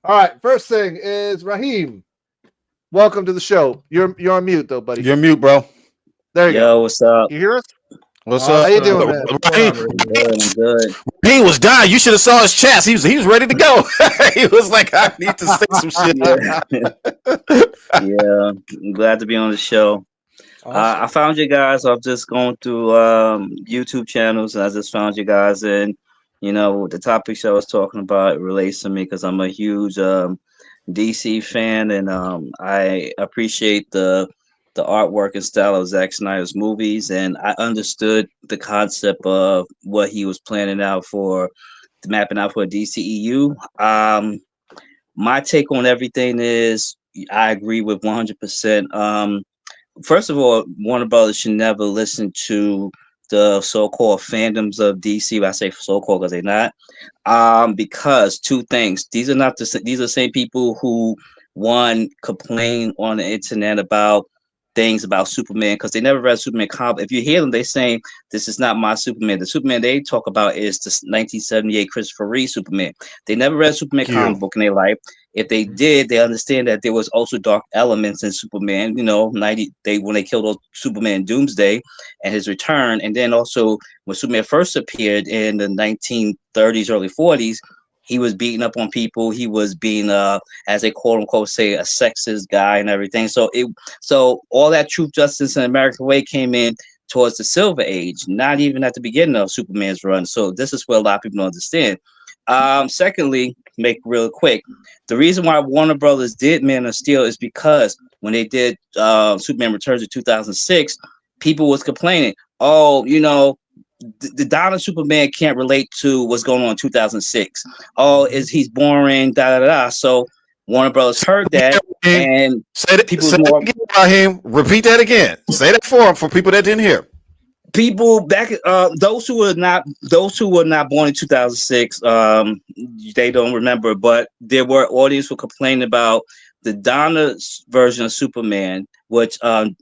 All right. First thing is Raheem. Welcome to the show. You're on mute though, buddy. You're mute, bro. There you go. Yo, what's up? You hear us? What's How up? you doing, man? Raheem, Good, I'm good. Raheem was dying. You should have saw his chest. He was ready to go. He was like, I need to say some shit. Yeah, I'm glad to be on the show. Awesome. I found you guys. I'm just going through YouTube channels, and I just found you guys. And the topics I was talking about relates to me because I'm a huge DC fan, and I appreciate the artwork and style of Zack Snyder's movies, and I understood the concept of what he was planning out for, mapping out for DCEU. My take on everything is I agree with 100%. First of all, Warner Brothers should never listen to the so-called fandoms of DC. I say so-called because they're not. Because two things. These are not these are the same people who one complain on the internet about things about Superman because they never read Superman comic. If you hear them, they saying this is not my Superman. The Superman they talk about is the 1978 Christopher Reeve Superman. They never read Superman comic book in their life. If they did, they understand that there was also dark elements in Superman. 90 when they killed Superman Doomsday and his return, and then also when Superman first appeared in the 1930s, early 40s. He was beating up on people. He was being, as they quote unquote say, a sexist guy and everything. So all that truth, justice, and American way came in towards the Silver Age, not even at the beginning of Superman's run. So this is what a lot of people don't understand. Secondly, make real quick, the reason why Warner Brothers did Man of Steel is because when they did Superman Returns in 2006, people was complaining, the Donna Superman can't relate to what's going on in 2006. He's boring, da da da. So Warner Brothers heard that, and people more again, Raheem. Repeat that again. Say that for people that didn't hear. People back, those who were not born in 2006, they don't remember. But there were audience who complained about the Donna version of Superman, which I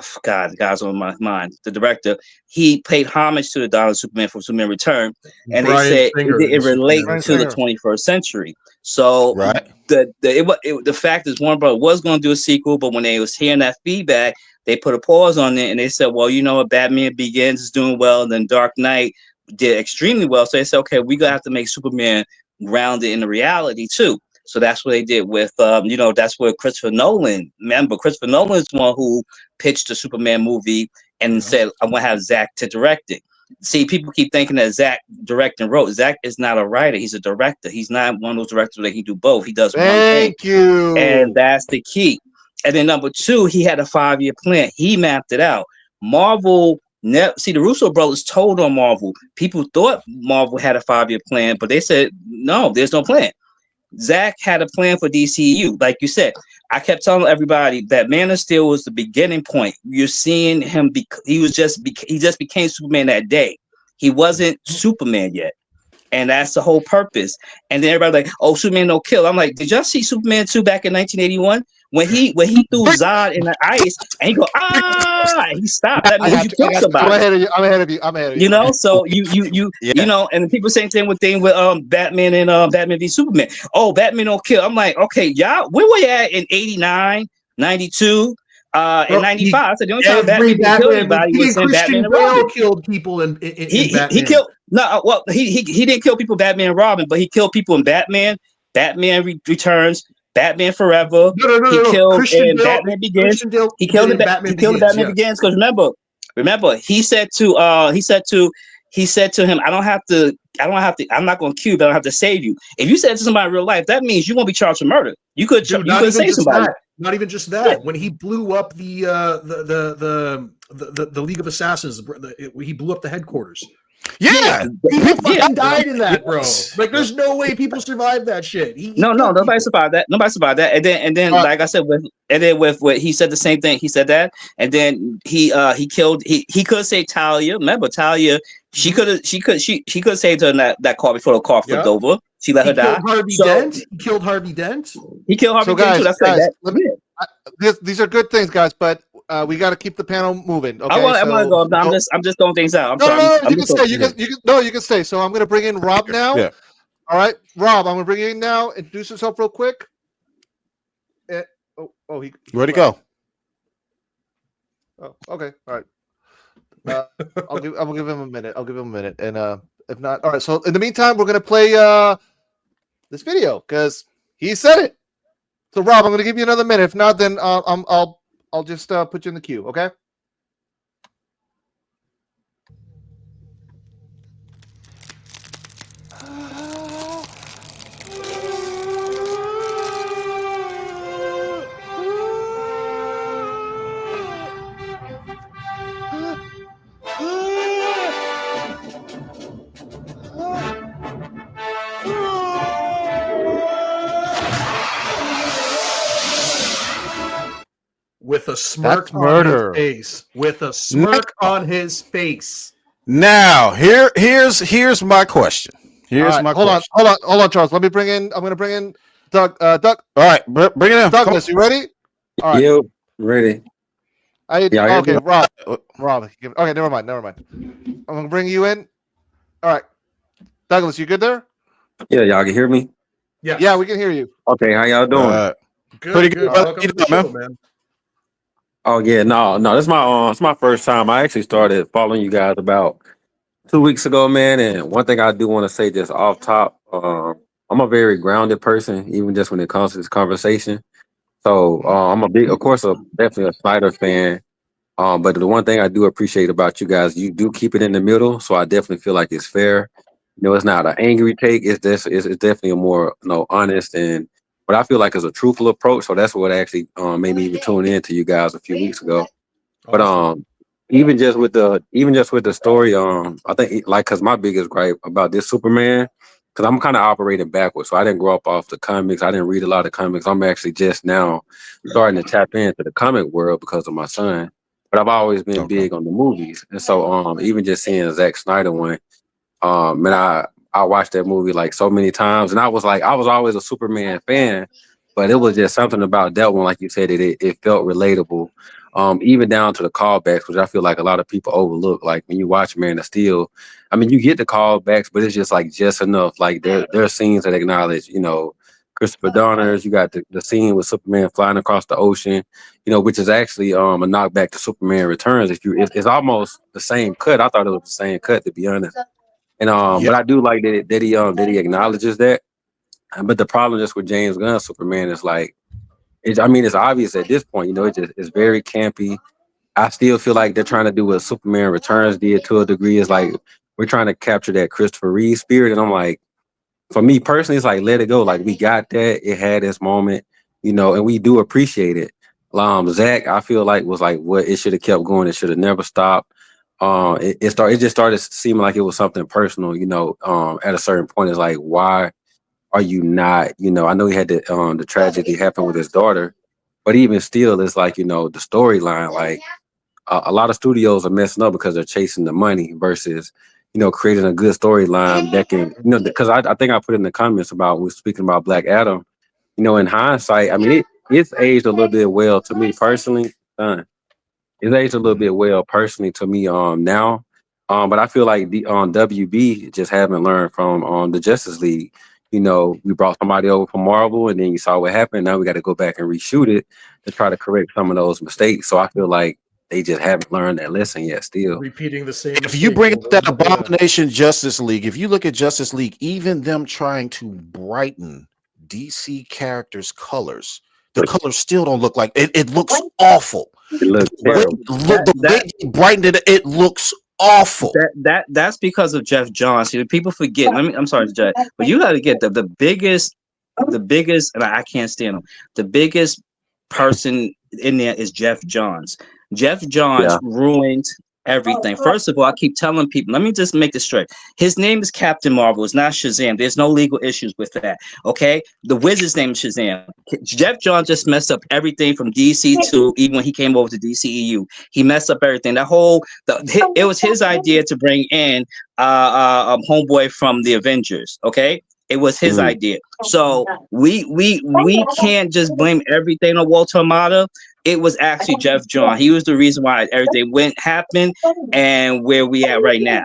forgot, the guy's on my mind. The director, he paid homage to the Donna Superman from Superman Return, and they said it relates to the 21st century. So the fact is, Warner Brothers was going to do a sequel, but when they was hearing that feedback, they put a pause on it, and they said, well, what, Batman Begins is doing well, and then Dark Knight did extremely well. So they said, okay, we're gonna have to make Superman grounded in the reality too. So that's what they did with, that's where Christopher Nolan. Remember, Christopher Nolan is the one who pitched the Superman movie and said, I'm going to have Zack to direct it. See, people keep thinking that Zack directed and wrote. Zack is not a writer. He's a director. He's not one of those directors that he do both. He does one thing. Thank you. And that's the key. And then number two, he had a 5-year plan. He mapped it out. Marvel, the Russo brothers told on Marvel. People thought Marvel had a 5-year plan, but they said, no, there's no plan. Zack had a plan for DCU. Like you said, I kept telling everybody that Man of Steel was the beginning point. You're seeing him. He just became Superman that day. He wasn't Superman yet, and that's the whole purpose. And then everybody like, oh, Superman no kill. I'm like, did y'all see Superman 2 back in 1981 when he threw Zod in the ice and he go he stopped. That means you talked about. I'm ahead of you. I'm ahead of you. So you and people saying thing with Batman and Batman v Superman. Oh, Batman don't kill. I'm like, okay, y'all, where were you at in 89, 92? In 95, I said the only time Batman killed anybody was in Batman and Robin. Killed people in Batman. He killed he didn't kill people in Batman and Robin, but he killed people in Batman Returns, Batman Forever. He killed in Batman Begins. He killed in Batman Begins because remember he said to him, I'm not going to kill you, but I don't have to save you. If you said to somebody in real life, that means you won't be charged with murder. You could save somebody. Not even just that. Yeah. When he blew up the League of Assassins, he blew up the headquarters. Yeah, people fucking died in that, bro. Like, there's no way people survived that shit. Nobody survived that. And then, like I said, with he said the same thing. He said that, and then he killed. He could say Talia. Remember Talia? She could have saved her in that car before the car flipped over. She let her die. He killed Harvey Dent. He killed Harvey Dent too. That's like that. These are good things, guys, but we got to keep the panel moving. Okay, I want to go. I'm just throwing things out. I'm sorry. You can stay. You can stay. So I'm going to bring in Rob now. Yeah. All right, Rob, I'm gonna bring you in now. Introduce yourself real quick. He Where'd he go? Oh, okay, all right. I'm gonna give him a minute. I'll give him a minute, and if not, all right. So in the meantime, we're gonna play this video because he said it. So Rob, I'm gonna give you another minute. If not, then I'll just put you in the queue. Okay. With a smirk That's on murder. his face. With a smirk on his face. Now, here's my question. Hold on, Charles. Let me bring in. I'm gonna bring in Doug. Doug. All right, bring it in. Douglas, you ready? All right. Yo, ready. Okay, Rob. Okay, never mind. I'm gonna bring you in. All right, Douglas, you good there? Yeah, y'all can hear me? Yeah, we can hear you. Okay, how y'all doing? Good, Pretty good. good. Welcome to the show, man. Oh yeah, no, this it's my first time. I actually started following you guys about 2 weeks ago, man. And one thing I do want to say just off top, I'm a very grounded person, even just when it comes to this conversation. So I'm definitely a Snyder fan. But the one thing I do appreciate about you guys, you do keep it in the middle. So I definitely feel like it's fair. It's not an angry take. It's definitely a more honest and what I feel like is a truthful approach. So that's what actually made me even tune in to you guys a few weeks ago. But even just with the story, I think like because my biggest gripe about this Superman, because I'm kind of operating backwards. So I didn't grow up off the comics. I didn't read a lot of comics. I'm actually just now starting to tap into the comic world because of my son. But I've always been big on the movies, and so even just seeing Zack Snyder one, and I watched that movie like so many times, and I was always a Superman fan, but it was just something about that one, like you said, it felt relatable. Even down to the callbacks, which I feel like a lot of people overlook. Like when you watch Man of Steel, I mean, you get the callbacks, but it's just like just enough. Like there are scenes that acknowledge, Christopher Donner's. You got the scene with Superman flying across the ocean, which is actually a knockback to Superman Returns. It's almost the same cut. I thought it was the same cut, to be honest. And but I do like that he acknowledges that. But the problem just with James Gunn Superman is like, it's obvious at this point. It's very campy. I still feel like they're trying to do what Superman Returns did to a degree. It's like we're trying to capture that Christopher Reeve spirit, and I'm like, for me personally, it's like let it go. Like we got that. It had its moment, and we do appreciate it. Zach, I feel like was like what it should have kept going. It should have never stopped. It just started seeming like it was something personal. At a certain point, it's like why are you not? I know he had the tragedy happen with his daughter, but even still, it's like the storyline. Like a lot of studios are messing up because they're chasing the money versus creating a good storyline that can because I think I put in the comments about we speaking about Black Adam. In hindsight, I mean it's aged a little bit well to me personally. It's aged a little bit well personally to me now. But I feel like the WB just haven't learned from the Justice League. We brought somebody over from Marvel and then you saw what happened. Now we got to go back and reshoot it to try to correct some of those mistakes. So I feel like they just haven't learned that lesson yet still. Repeating the same If you bring up that Abomination Justice League, if you look at Justice League, even them trying to brighten DC characters' colors, the colors still don't look like it. It looks awful. It looks terrible. The way they brightened it, it looks awful. That's because of Jeff Johns. See, people forget. I'm sorry, Jeff, but you got to get the biggest, and I can't stand him. The biggest person in there is Jeff Johns. Jeff Johns ruined everything. First of all, I keep telling people, let me just make this straight. His name is Captain Marvel. It's not Shazam. There's no legal issues with that. Okay? The Wizard's name is Shazam. Jeff Johns just messed up everything from DC to even when he came over to DCEU. He messed up everything. It was his idea to bring in homeboy from the Avengers. Okay? It was his idea. So we can't just blame everything on Walter Amada. It was actually Jeff John. He was the reason why everything happened and where we at right now.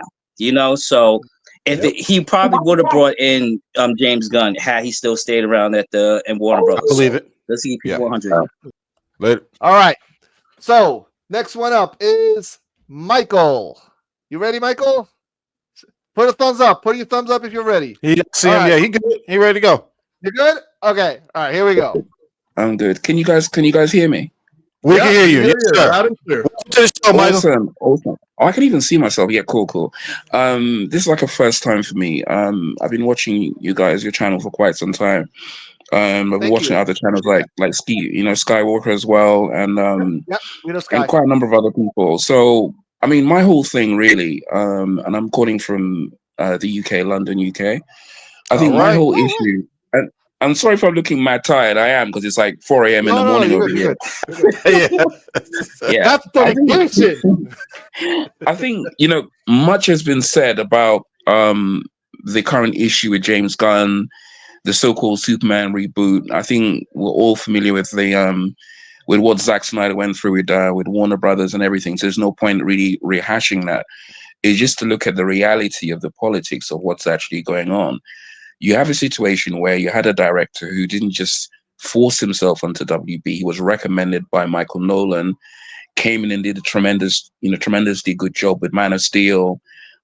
So He probably would have brought in James Gunn had he still stayed around at the and Warner I Brothers. believe it. Let's see Yeah. 100. Later. All right. So next one up is Michael. You ready, Michael? Put a thumbs up. Put your thumbs up if you're ready. He see All him. right. Yeah, he good. He ready to go. You good? Okay. All right. Here we go. I'm good. Can you guys hear me? We Yeah, can hear you. Yes, sir. loud and clear. Welcome to the show, Michael. Awesome. Oh, I can even see myself. Yeah, cool. This is like a first time for me. I've been watching your channel for quite some time. I've been Thank watching you. other channels like Skywalker as well, and Yep. We know Sky. and quite a number of other people. So I mean, my whole thing really, and I'm calling from the UK, London, UK. I think All my right. whole issue, and I'm sorry if I'm looking mad tired. I am, because it's like 4 a.m. in the morning you're over good. here. You're good. Yeah. Yeah, That's I think dedication. I think much has been said about the current issue with James Gunn, the so-called Superman reboot. I think we're all familiar with the with what Zack Snyder went through with Warner Brothers and everything. So there's no point really rehashing that. It's just to look at the reality of the politics of what's actually going on. You have a situation where you had a director who didn't just force himself onto WB. He was recommended by Michael Nolan, came in and did a tremendously good job with Man of Steel,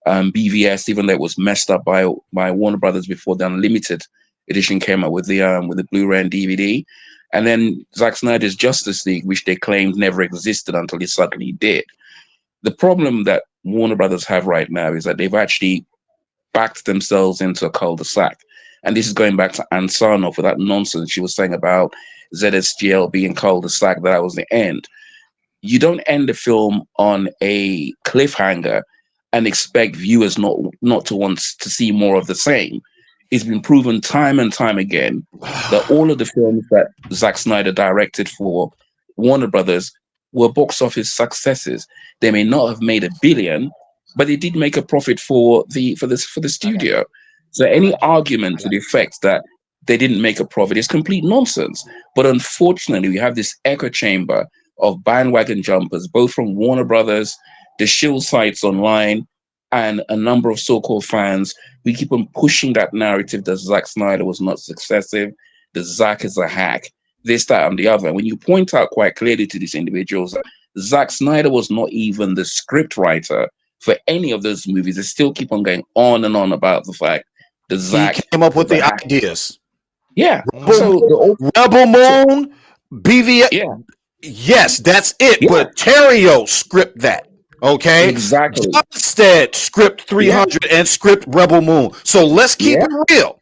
BVS, even though it was messed up by Warner Brothers before the Unlimited edition came out with the Blu-ray and DVD. And then Zack Snyder's Justice League, which they claimed never existed until he suddenly did. The problem that Warner Brothers have right now is that they've actually backed themselves into a cul-de-sac. And this is going back to Ann Sarnoff with that nonsense she was saying about ZSGL being cul-de-sac, that was the end. You don't end the film on a cliffhanger and expect viewers not to want to see more of the same. It's been proven time and time again that all of the films that Zack Snyder directed for Warner Brothers were box office successes. They may not have made $1 billion, but they did make a profit for the studio. So any argument to the effect that they didn't make a profit is complete nonsense. But unfortunately, we have this echo chamber of bandwagon jumpers, both from Warner Brothers, the shield sites online, and a number of so-called fans. We keep on pushing that narrative that Zack Snyder was not successive, that Zack is a hack, this, that, and the other. When you point out quite clearly to these individuals that Zack Snyder was not even the script writer for any of those movies, they still keep on going on and on about the fact that Zack came up with was the a hack. ideas. Yeah. Rebel, So Rebel Moon, BVS. yeah, Yes, that's it. Yeah. But Terrio script that. Okay. exactly. Johnstead script 300 and script Rebel Moon. So let's keep Yeah. it real.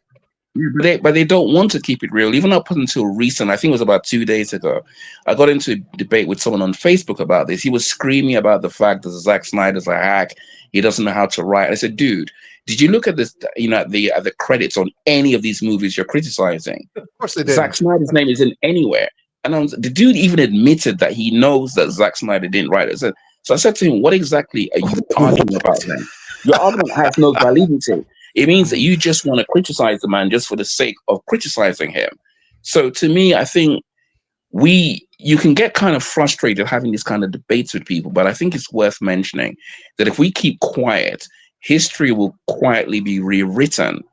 But they don't want to keep it real. Even up until recent, I think it was about 2 days ago, I got into a debate with someone on Facebook about this. He was screaming about the fact that Zack Snyder's a hack. He doesn't know how to write. I said, dude, did you look at this? At the credits on any of these movies you're criticizing? Of course they did. Zack Snyder's name isn't anywhere. And the dude even admitted that he knows that Zack Snyder didn't write it. So I said to him, what exactly are you arguing about then? Your argument has no validity. It means that you just want to criticize the man just for the sake of criticizing him. So to me, I think you can get kind of frustrated having these kind of debates with people, but I think it's worth mentioning that if we keep quiet, history will quietly be rewritten.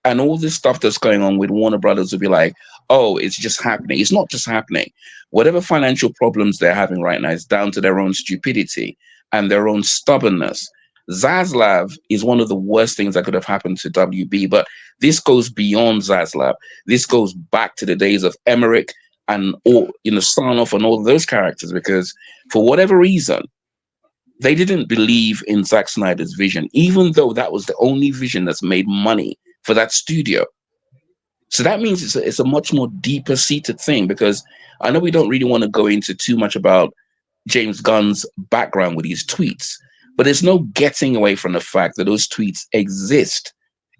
And all this stuff that's going on with Warner Brothers will be like, oh, it's just happening. It's not just happening. Whatever financial problems they're having right now is down to their own stupidity and their own stubbornness. Zaslav is one of the worst things that could have happened to WB, but this goes beyond Zaslav. This goes back to the days of Emmerich and Sarnoff and all of those characters, because for whatever reason, they didn't believe in Zack Snyder's vision, even though that was the only vision that's made money for that studio. So that means it's a much more deeper seated thing, because I know we don't really want to go into too much about James Gunn's background with his tweets, but there's no getting away from the fact that those tweets exist.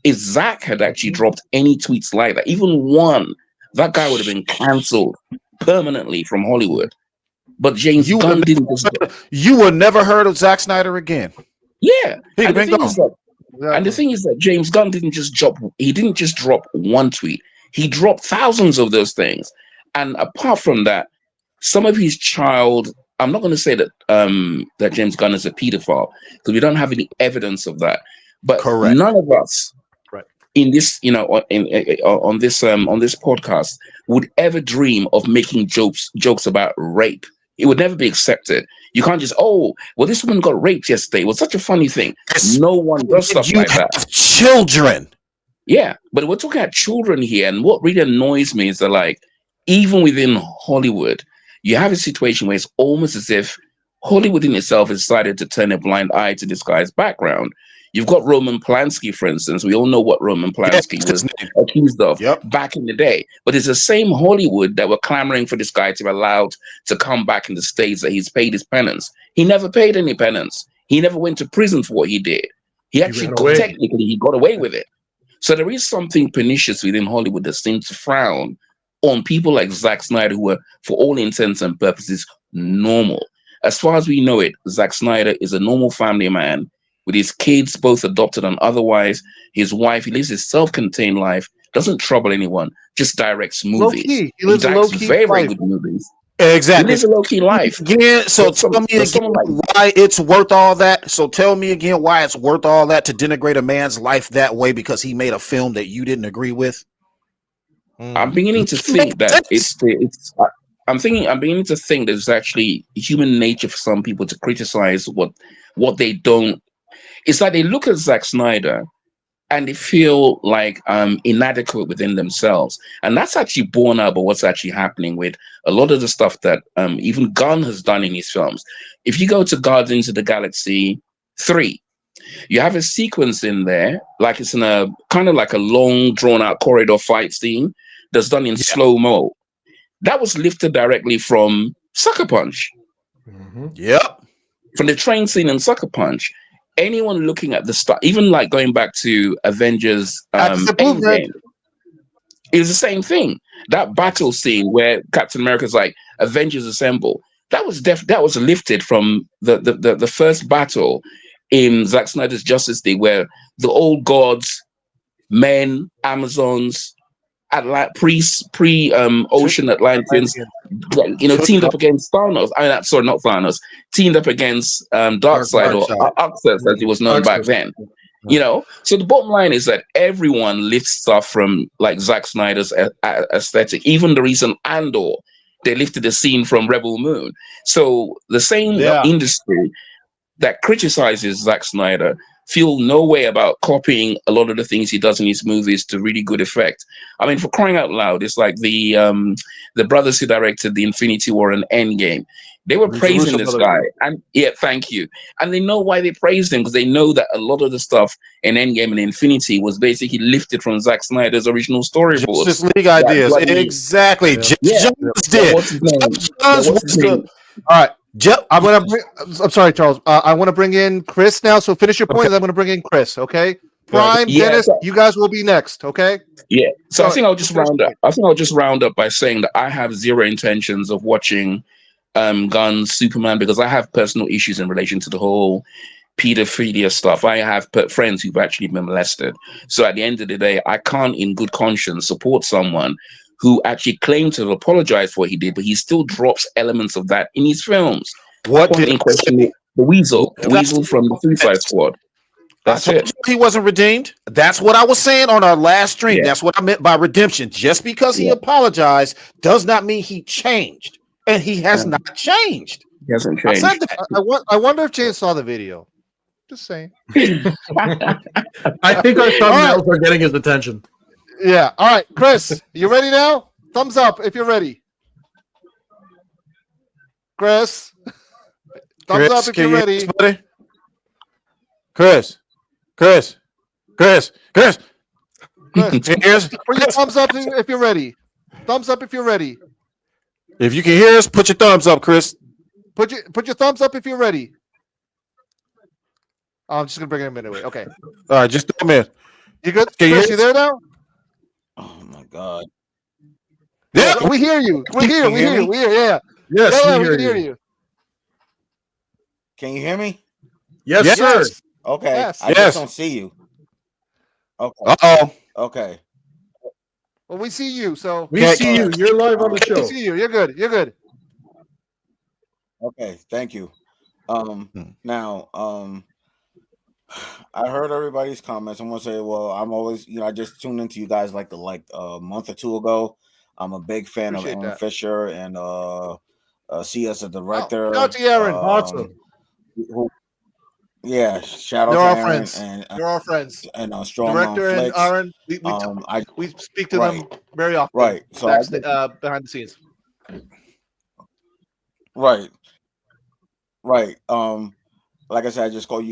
If Zack had actually dropped any tweets like that, even one, that guy would have been cancelled permanently from Hollywood. But James Gunn didn't just... You would never heard of Zack Snyder again. Yeah. He'd been gone. And the thing is that James Gunn didn't just drop one tweet. He dropped thousands of those things. And apart from that, some of his I'm not going to say that that James Gunn is a pedophile, because we don't have any evidence of that. But Correct. none of us Right. in this, on this podcast would ever dream of making jokes about rape. It would never be accepted. You can't just, oh, well, this woman got raped yesterday. It was such a funny thing. No one does Did stuff you like that. have children? Yeah, but we're talking about children here, and what really annoys me is that, like, even within Hollywood, you have a situation where it's almost as if Hollywood in itself has decided to turn a blind eye to this guy's background. You've got Roman Polanski, for instance. We all know what Roman Polanski was accused of back in the day. But it's the same Hollywood that were clamoring for this guy to be allowed to come back in the States, that he's paid his penance. He never paid any penance. He never went to prison for what he did. He actually technically he got away with it. So there is something pernicious within Hollywood that seems to frown on people like Zack Snyder, who are, for all intents and purposes, normal. As far as we know it, Zack Snyder is a normal family man with his kids, both adopted and otherwise. His wife, he lives his self-contained life, doesn't trouble anyone, just directs movies. Low-key. He lives a directs low-key very, very life. good movies. Exactly. He lives a low-key life. Again, so tell me again why it's worth all that. So tell me again why it's worth all that to denigrate a man's life that way because he made a film that you didn't agree with. I'm beginning to think that I'm beginning to think there's actually human nature for some people to criticize what they don't. It's like they look at Zack Snyder and they feel like inadequate within themselves, and that's actually born out of what's actually happening with a lot of the stuff that even Gunn has done in his films. If you go to Guardians of the Galaxy 3, you have a sequence in there, like it's in a kind of like a long, drawn-out corridor fight scene that's done in slow-mo. That was lifted directly from Sucker Punch. Yep. From the train scene in Sucker Punch. Anyone looking at the stuff, even like going back to Avengers Endgame, it was the same thing. That battle scene where Captain America's like, Avengers Assemble, that was lifted from the first battle in Zack Snyder's Justice League, where the old gods, men, Amazons, pre-ocean Atlanteans, teamed up against Thanos. I mean, sorry, not Thanos. Teamed up against Darkseid or Arxus, as he was known back then. So the bottom line is that everyone lifts stuff from like Zack Snyder's aesthetic. Even the recent Andor, they lifted the scene from Rebel Moon. So the same industry that criticizes Zack Snyder feel no way about copying a lot of the things he does in his movies to really good effect. I mean, for crying out loud, it's like the brothers who directed the Infinity War and Endgame. They were praising this guy, and thank you. And they know why they praised him, because they know that a lot of the stuff in Endgame and Infinity was basically lifted from Zack Snyder's original storyboards. Justice League ideas, exactly. Jeff Jones did. All right. I'm sorry, Charles. I want to bring in Chris now. So finish your point. And I'm going to bring in Chris. Okay. Prime, Dennis, you guys will be next. Okay. Yeah. So I think I'll just round up. I think I'll just round up by saying that I have zero intentions of watching Gunn's Superman, because I have personal issues in relation to the whole pedophilia stuff. I have friends who've actually been molested. So at the end of the day, I can't, in good conscience, support someone who actually claimed to apologize for what he did, but he still drops elements of that in his films. What did in question? The Weasel from the Suicide Squad. That's it. He wasn't redeemed. That's what I was saying on our last stream. Yeah. That's what I meant by redemption. Just because he apologized does not mean he changed, and he has not changed. He hasn't changed. I wonder if James saw the video. Just saying. I think our thumbnails are getting his attention. Yeah. All right, Chris, you ready now? Thumbs up if you're ready. Chris, thumbs up if you're ready. Chris. Put your thumbs up if you're ready. Thumbs up if you're ready. If you can hear us, put your thumbs up, Chris. Put your thumbs up if you're ready. I'm just gonna bring him in anyway. Okay. All right, just a minute. You good? Chris, you there now? Oh my God. Yeah, we hear you. We hear. Yeah. Yes, we can hear you. Can you hear me? Yes, sir. Okay. Yes. I just don't see you. Okay. Uh-oh. Okay. Well, we see you, so we see you. You're live on the show. We see you. You're good. You're good. Okay. Thank you. Now, I heard everybody's comments. I'm gonna say, well, I'm always, I just tuned into you guys like a month or two ago. I'm a big fan of Appreciate Aaron that. Fisher and see as a Oh, director. shout out to you, Aaron. Awesome. Who- yeah, shout out They're to our Aaron friends. and They're our friends. Strong on Director and Flicks. Aaron, I we speak to right, them very often. right. So I just, Behind the scenes. right, right. Like I said, I just called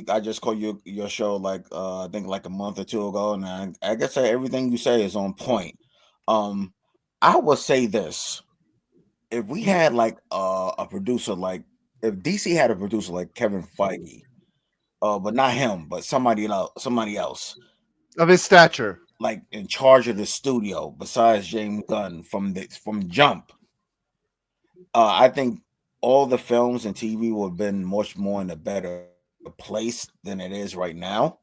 you your show like I think like a month or two ago, and I guess everything you say is on point. Um, I will say this: if we had like a producer like if DC had a producer like Kevin Feige, but not him, but somebody else, Of his stature. like in charge of the studio, besides James Gunn from Jump, I think all the films and TV would have been much more in a better place than it is right now.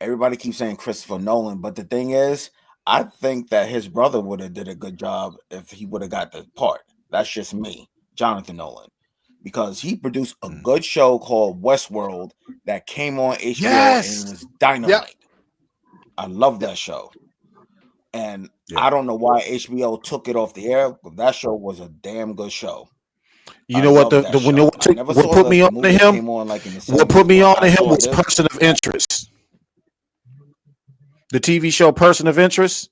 Everybody keeps saying Christopher Nolan, but the thing is, I think that his brother would have did a good job if he would have got the part. That's just me, Jonathan Nolan, because he produced a good show called Westworld that came on HBO and it was dynamite. Yep. I love that show, and Yeah. I don't know why HBO took it off the air, but that show was a damn good show. You know what? What put me on to him? Came on like in the What 70s, put me but on to I him saw was this. Person of Interest. The TV show Person of Interest.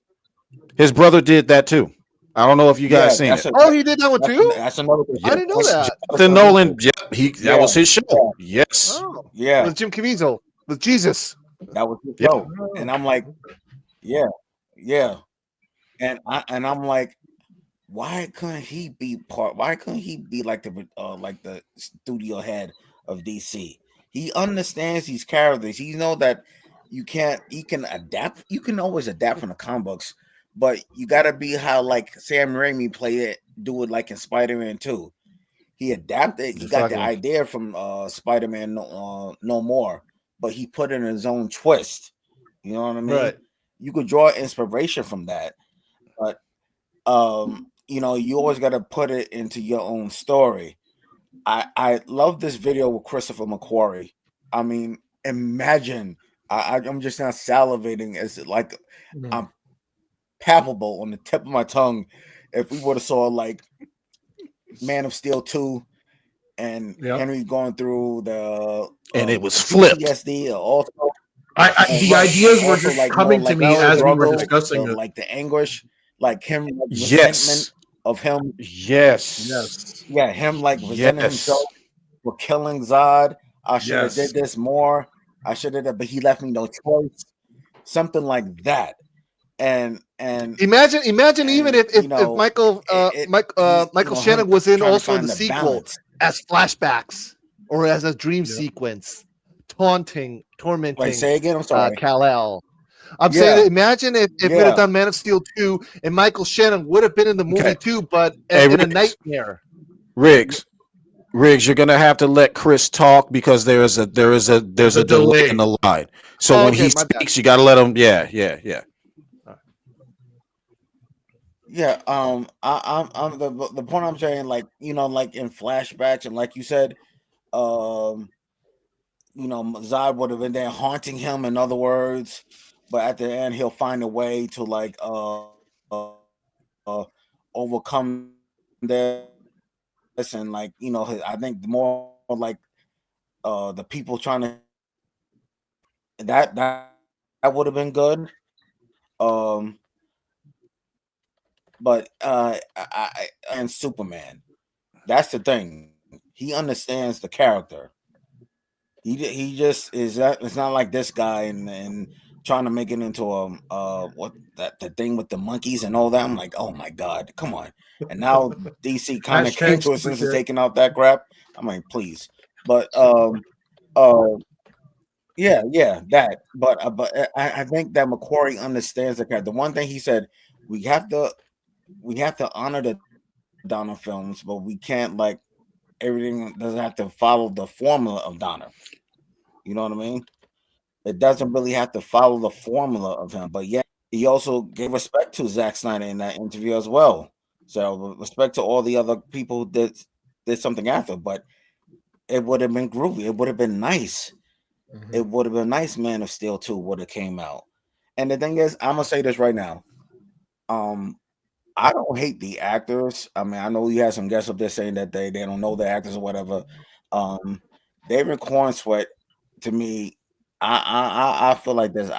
His brother did that too. I don't know if you guys seen it. Oh, he did that one too? That's another good I show. didn't know that. Jonathan Nolan. Yep, that was his show. Yes. Oh, Yeah, with Jim Caviezel, with Jesus. that was his Yep. show. And I'm like, yeah, yeah. And I'm like, why couldn't he be part? Why couldn't he be like the studio head of DC? He understands these characters. He know that you can't. He can adapt. You can always adapt from the comic books, but you got to be how like Sam Raimi do it like in Spider-Man 2. He adapted. He got the idea from Spider-Man No More, but he put in his own twist. You know what I mean? Right. You could draw inspiration from that, but you always got to put it into your own story. I love this video with Christopher McQuarrie. I mean, imagine I'm just now salivating as like I'm palpable on the tip of my tongue if we would have saw like Man of Steel 2 and Henry going through the and it was flipped. PTSD also. The ideas were just like, coming to me as we were discussing it. Like the anguish, like him, like Yes. resentment of him. Yes. Yeah, him like resenting himself for killing Zod. I should have did this more. I should have, but he left me no choice. Something like that. And imagine even if Michael Michael Shannon was in also in the sequel as flashbacks or as a dream sequence, tormenting. Wait, say again. I'm sorry, Kal-El. I'm saying that imagine if we'd have done Man of Steel 2 and Michael Shannon would have been in the movie too, but in a nightmare. Riggs, you're gonna have to let Chris talk because there's a delay in the line. So when he speaks, you gotta let him. Yeah. Yeah, I'm the point I'm saying, like, like in flashbacks, and like you said, Zod would have been there haunting him, in other words, but at the end he'll find a way to like overcome this, and like I think more like the people trying to that would have been good. But and Superman, that's the thing. He understands the character. He just is that. It's not like this guy and trying to make it into the thing with the monkeys and all that. I'm like, oh my god, come on. And now DC kind of came to a sense of taking out that crap. I'm like, please, but yeah, that. But I think that McQuarrie understands the character. The one thing he said, we have to honor the Donner films, but we can't like everything doesn't have to follow the formula of Donner. You know what I mean? It doesn't really have to follow the formula of him, but yeah, he also gave respect to Zack Snyder in that interview as well. So respect to all the other people that did something after, but it would have been groovy. It would have been nice it would have been nice. Man of Steel 2 would have came out. And the thing is, I'm gonna say this right now. I don't hate the actors. I mean, I know you had some guests up there saying that they don't know the actors or whatever. David Corn Sweat, to me, I feel like this.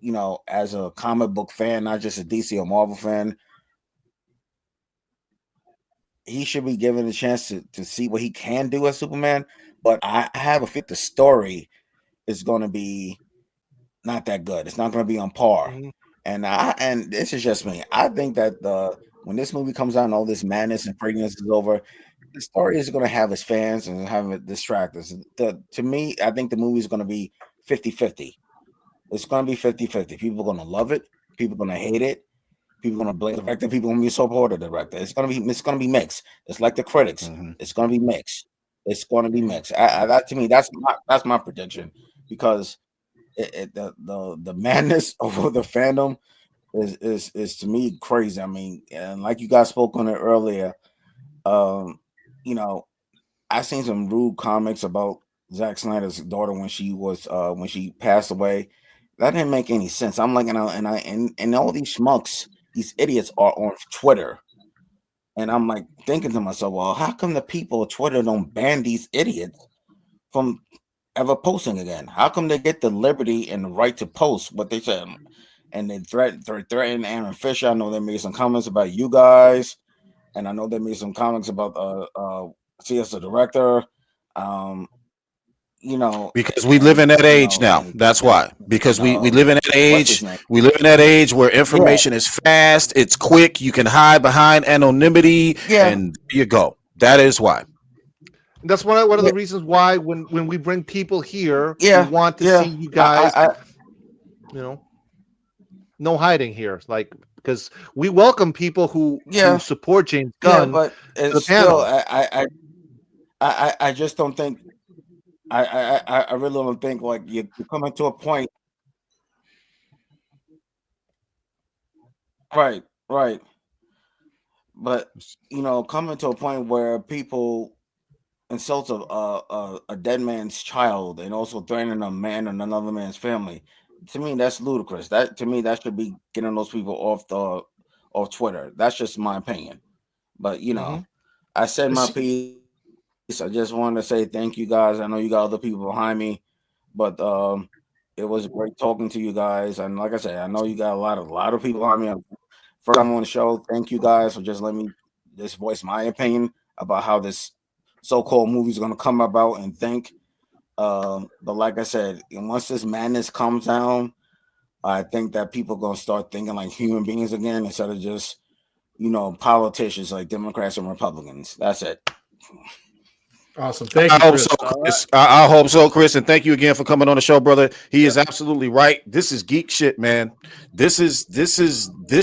You know, as a comic book fan, not just a DC or Marvel fan, he should be given a chance to see what he can do as Superman. But I have a feeling the story is going to be not that good. It's not going to be on par. And this is just me. I think that when this movie comes out and all this madness and craziness is over, the story is going to have its fans and have its distractors. To me, I think the movie is going to be 50-50. It's going to be 50-50. People are going to love it. People are going to hate it. People are going to blame the director. People are going to be support the director. It's going to be mixed. It's like the critics. It's going to be mixed. It's going to be mixed. That to me, that's my prediction, because the madness over the fandom is to me crazy. I mean, and like you guys spoke on it earlier, you know, I seen some rude comics about Zack Snyder's daughter when she passed away. That didn't make any sense. I'm like, and all these schmucks, these idiots are on Twitter, and I'm like thinking to myself, well, how come the people of Twitter don't ban these idiots from ever posting again? How come they get the liberty and the right to post what they said? And they threaten Aaron Fisher. I know they made some comments about you guys, and I know they made some comments about CS the director. You know, because we live in that age now. and That's why. Because we live in that what's his age. name? We live in that age where information is fast, it's quick, you can hide behind anonymity, and there you go. That is why. That's one of the reasons why when we bring people here, we want to see you guys. You know, no hiding here, like, because we welcome people who support James Gunn. But it's still, I just don't think. I really don't think, like, you're coming to a point. Right. But you know, coming to a point where people insult a dead man's child and also threatening a man and another man's family, to me that's ludicrous. That should be getting those people off Twitter. That's just my opinion. But you know, I said my piece. I just wanted to say thank you guys. I know you got other people behind me, but it was great talking to you guys. And like I said, I know you got a lot of people behind me. First time on the show. Thank you guys for just letting me just voice my opinion about how this so-called movie is going to come about and think. But like I said, once this madness comes down, I think that people are going to start thinking like human beings again instead of just, you know, politicians like Democrats and Republicans. That's it. Awesome. Thank you, I hope Chris. so, Chris. I hope so, Chris. And thank you again for coming on the show, brother. He is absolutely right. This is geek shit, man. This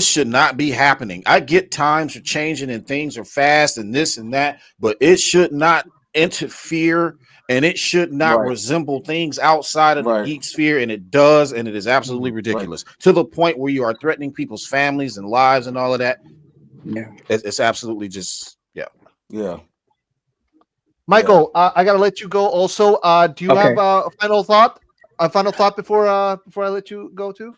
should not be happening. I get times are changing and things are fast and this and that, but it should not interfere and it should not resemble things outside of the geek sphere. And it does, and it is absolutely ridiculous to the point where you are threatening people's families and lives and all of that. Yeah, it's absolutely just yeah. Michael, I gotta let you go. Also, do you have a final thought? A final thought before I let you go too?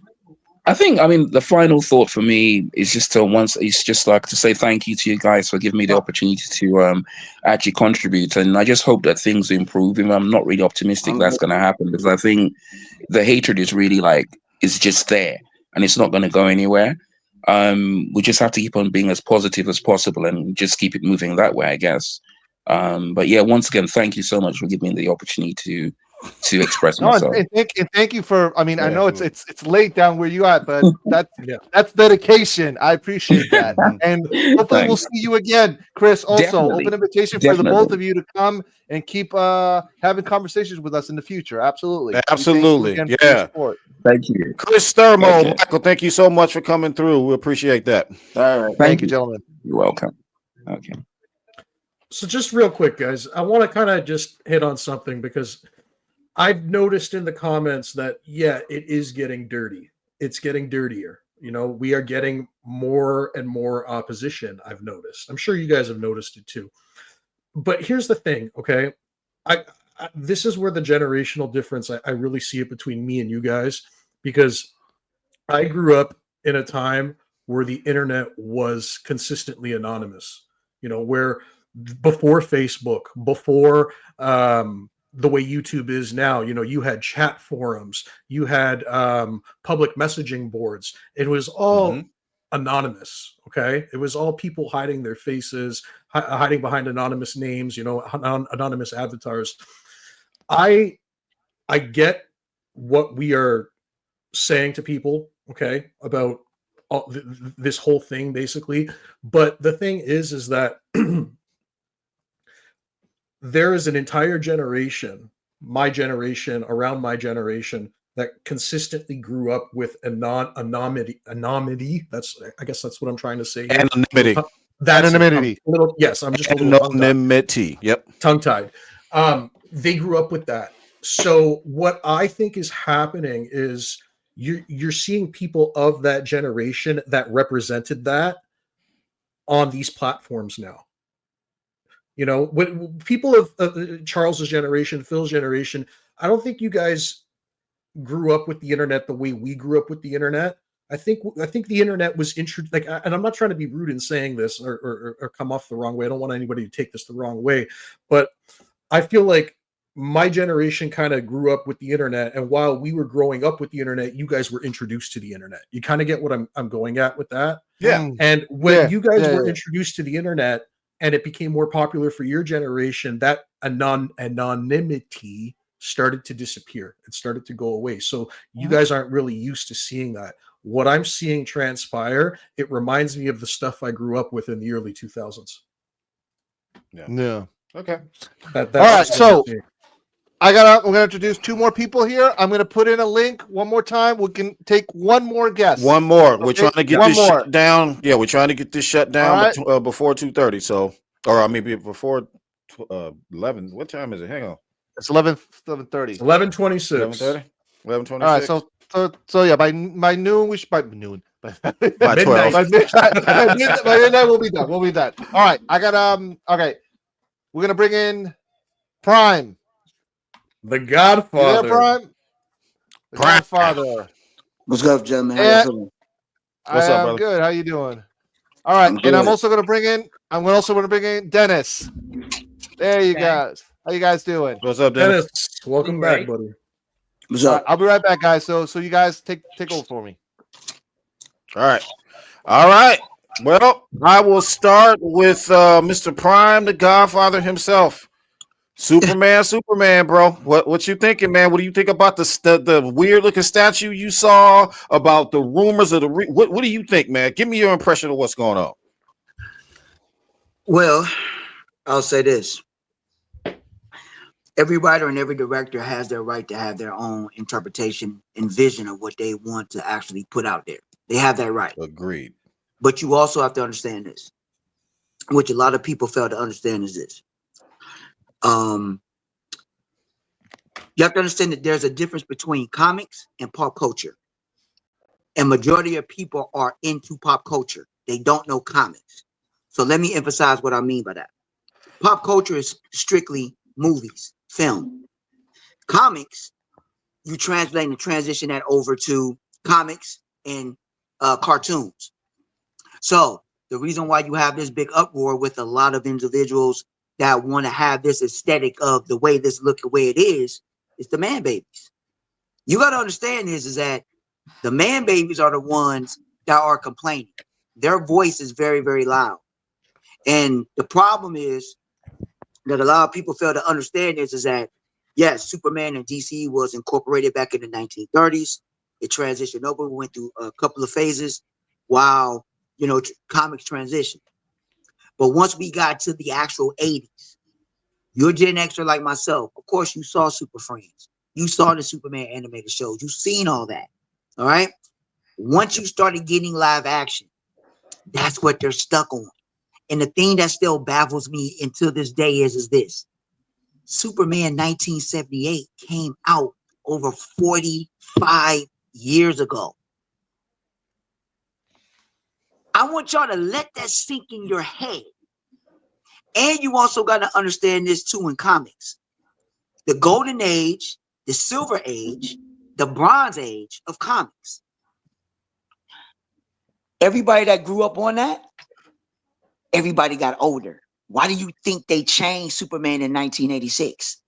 I think, I mean, the final thought for me is just to say thank you to you guys for giving me the opportunity to actually contribute, and I just hope that things improve. And I'm not really optimistic that's going to happen, because I think the hatred is really it's just there and it's not going to go anywhere. We just have to keep on being as positive as possible and just keep it moving that way, I guess. But yeah, once again, thank you so much for giving me the opportunity to express myself. And thank you for. I mean, I know it's late down where you at, but that's dedication. I appreciate that, and hopefully we'll see you again, Chris. Also, open invitation for the both of you to come and keep having conversations with us in the future. Absolutely, yeah. Thank you, Chris Thermo. Michael, thank you so much for coming through. We appreciate that. All right, thank you, gentlemen. You're welcome. Okay. So just real quick, guys, I want to kind of just hit on something, because I've noticed in the comments that, it is getting dirty. It's getting dirtier. You know, we are getting more and more opposition, I've noticed. I'm sure you guys have noticed it too. But here's the thing, okay? this is where the generational difference, I really see it between me and you guys, because I grew up in a time where the internet was consistently anonymous, where before Facebook, before the way YouTube is now, you had chat forums, you had public messaging boards. It was all anonymous. Okay. It was all people hiding their faces, hiding behind anonymous names, anonymous avatars. I get what we are saying to people, okay, about this whole thing, basically. But the thing is that there is an entire generation, my generation, around my generation, that consistently grew up with anonymity. I guess that's what I'm trying to say here. Anonymity. That's Anonymity. yes, I'm just a little tongue-tied. Anonymity. Yep. Tongue-tied. They grew up with that. So what I think is happening is you're seeing people of that generation that represented that on these platforms now. When people of Charles's generation, Phil's generation, I don't think you guys grew up with the internet the way we grew up with the internet. I think the internet was introduced, and I'm not trying to be rude in saying this or come off the wrong way. I don't want anybody to take this the wrong way, but I feel like my generation kind of grew up with the internet, and while we were growing up with the internet, you guys were introduced to the internet. You kind of get what I'm going at with that. Yeah. And when you guys were introduced to the internet and it became more popular for your generation, that anonymity started to disappear. It started to go away. So you guys aren't really used to seeing that. What I'm seeing transpire, it reminds me of the stuff I grew up with in the early 2000s. Yeah. Okay. All right. So we're going to introduce two more people here. I'm going to put in a link one more time. We can take one more guest. One more. Okay? We're trying to get this shut down. Yeah, we're trying to get this shut down before 2:30. So, or I mean, before 11. What time is it? Hang on. It's 11:30. 11:26. 11:30. 11:26. All right. So yeah, by noon we should by 12. By midnight we'll be done. We'll be done. All right. I got Okay. We're gonna bring in Prime. The Godfather. Yeah, Prime. The Godfather. What's up, gentlemen? How y'all feeling? What's up, brother? Good. How you doing? All right. I'm also gonna bring in Dennis. There you guys. How you guys doing? What's up, Dennis? Welcome back, buddy. What's up? I'll be right back, guys. So you guys take over for me. All right. Well, I will start with Mr. Prime, the Godfather himself. Superman, bro. What you thinking, man? What do you think about the weird looking statue you saw? About the rumors of what do you think, man? Give me your impression of what's going on. Well, I'll say this. Every writer and every director has their right to have their own interpretation and vision of what they want to actually put out there. They have that right. Agreed. But you also have to understand this, which a lot of people fail to understand is this. You have to understand that there's a difference between comics and pop culture. And majority of people are into pop culture. They don't know comics. So let me emphasize what I mean by that. Pop culture is strictly movies, film. Comics, you translate and transition that over to comics and cartoons. So the reason why you have this big uproar with a lot of individuals that want to have this aesthetic of the way this look, the way it is the man babies. You got to understand is that the man babies are the ones that are complaining. Their voice is very, very loud. And the problem is that a lot of people fail to understand is that, yes, Superman and DC was incorporated back in the 1930s. It transitioned over. We went through a couple of phases while, comics transitioned. But once we got to the actual 80s, you're Gen Xer like myself. Of course, you saw Super Friends. You saw the Superman animated shows. You've seen all that. All right. Once you started getting live action, that's what they're stuck on. And the thing that still baffles me until this day is this. Superman 1978 came out over 45 years ago. I want y'all to let that sink in your head. And you also got to understand this too in comics. the golden age, the silver age, the bronze age of comics. Everybody that grew up on that, everybody got older. Why do you think they changed Superman in 1986?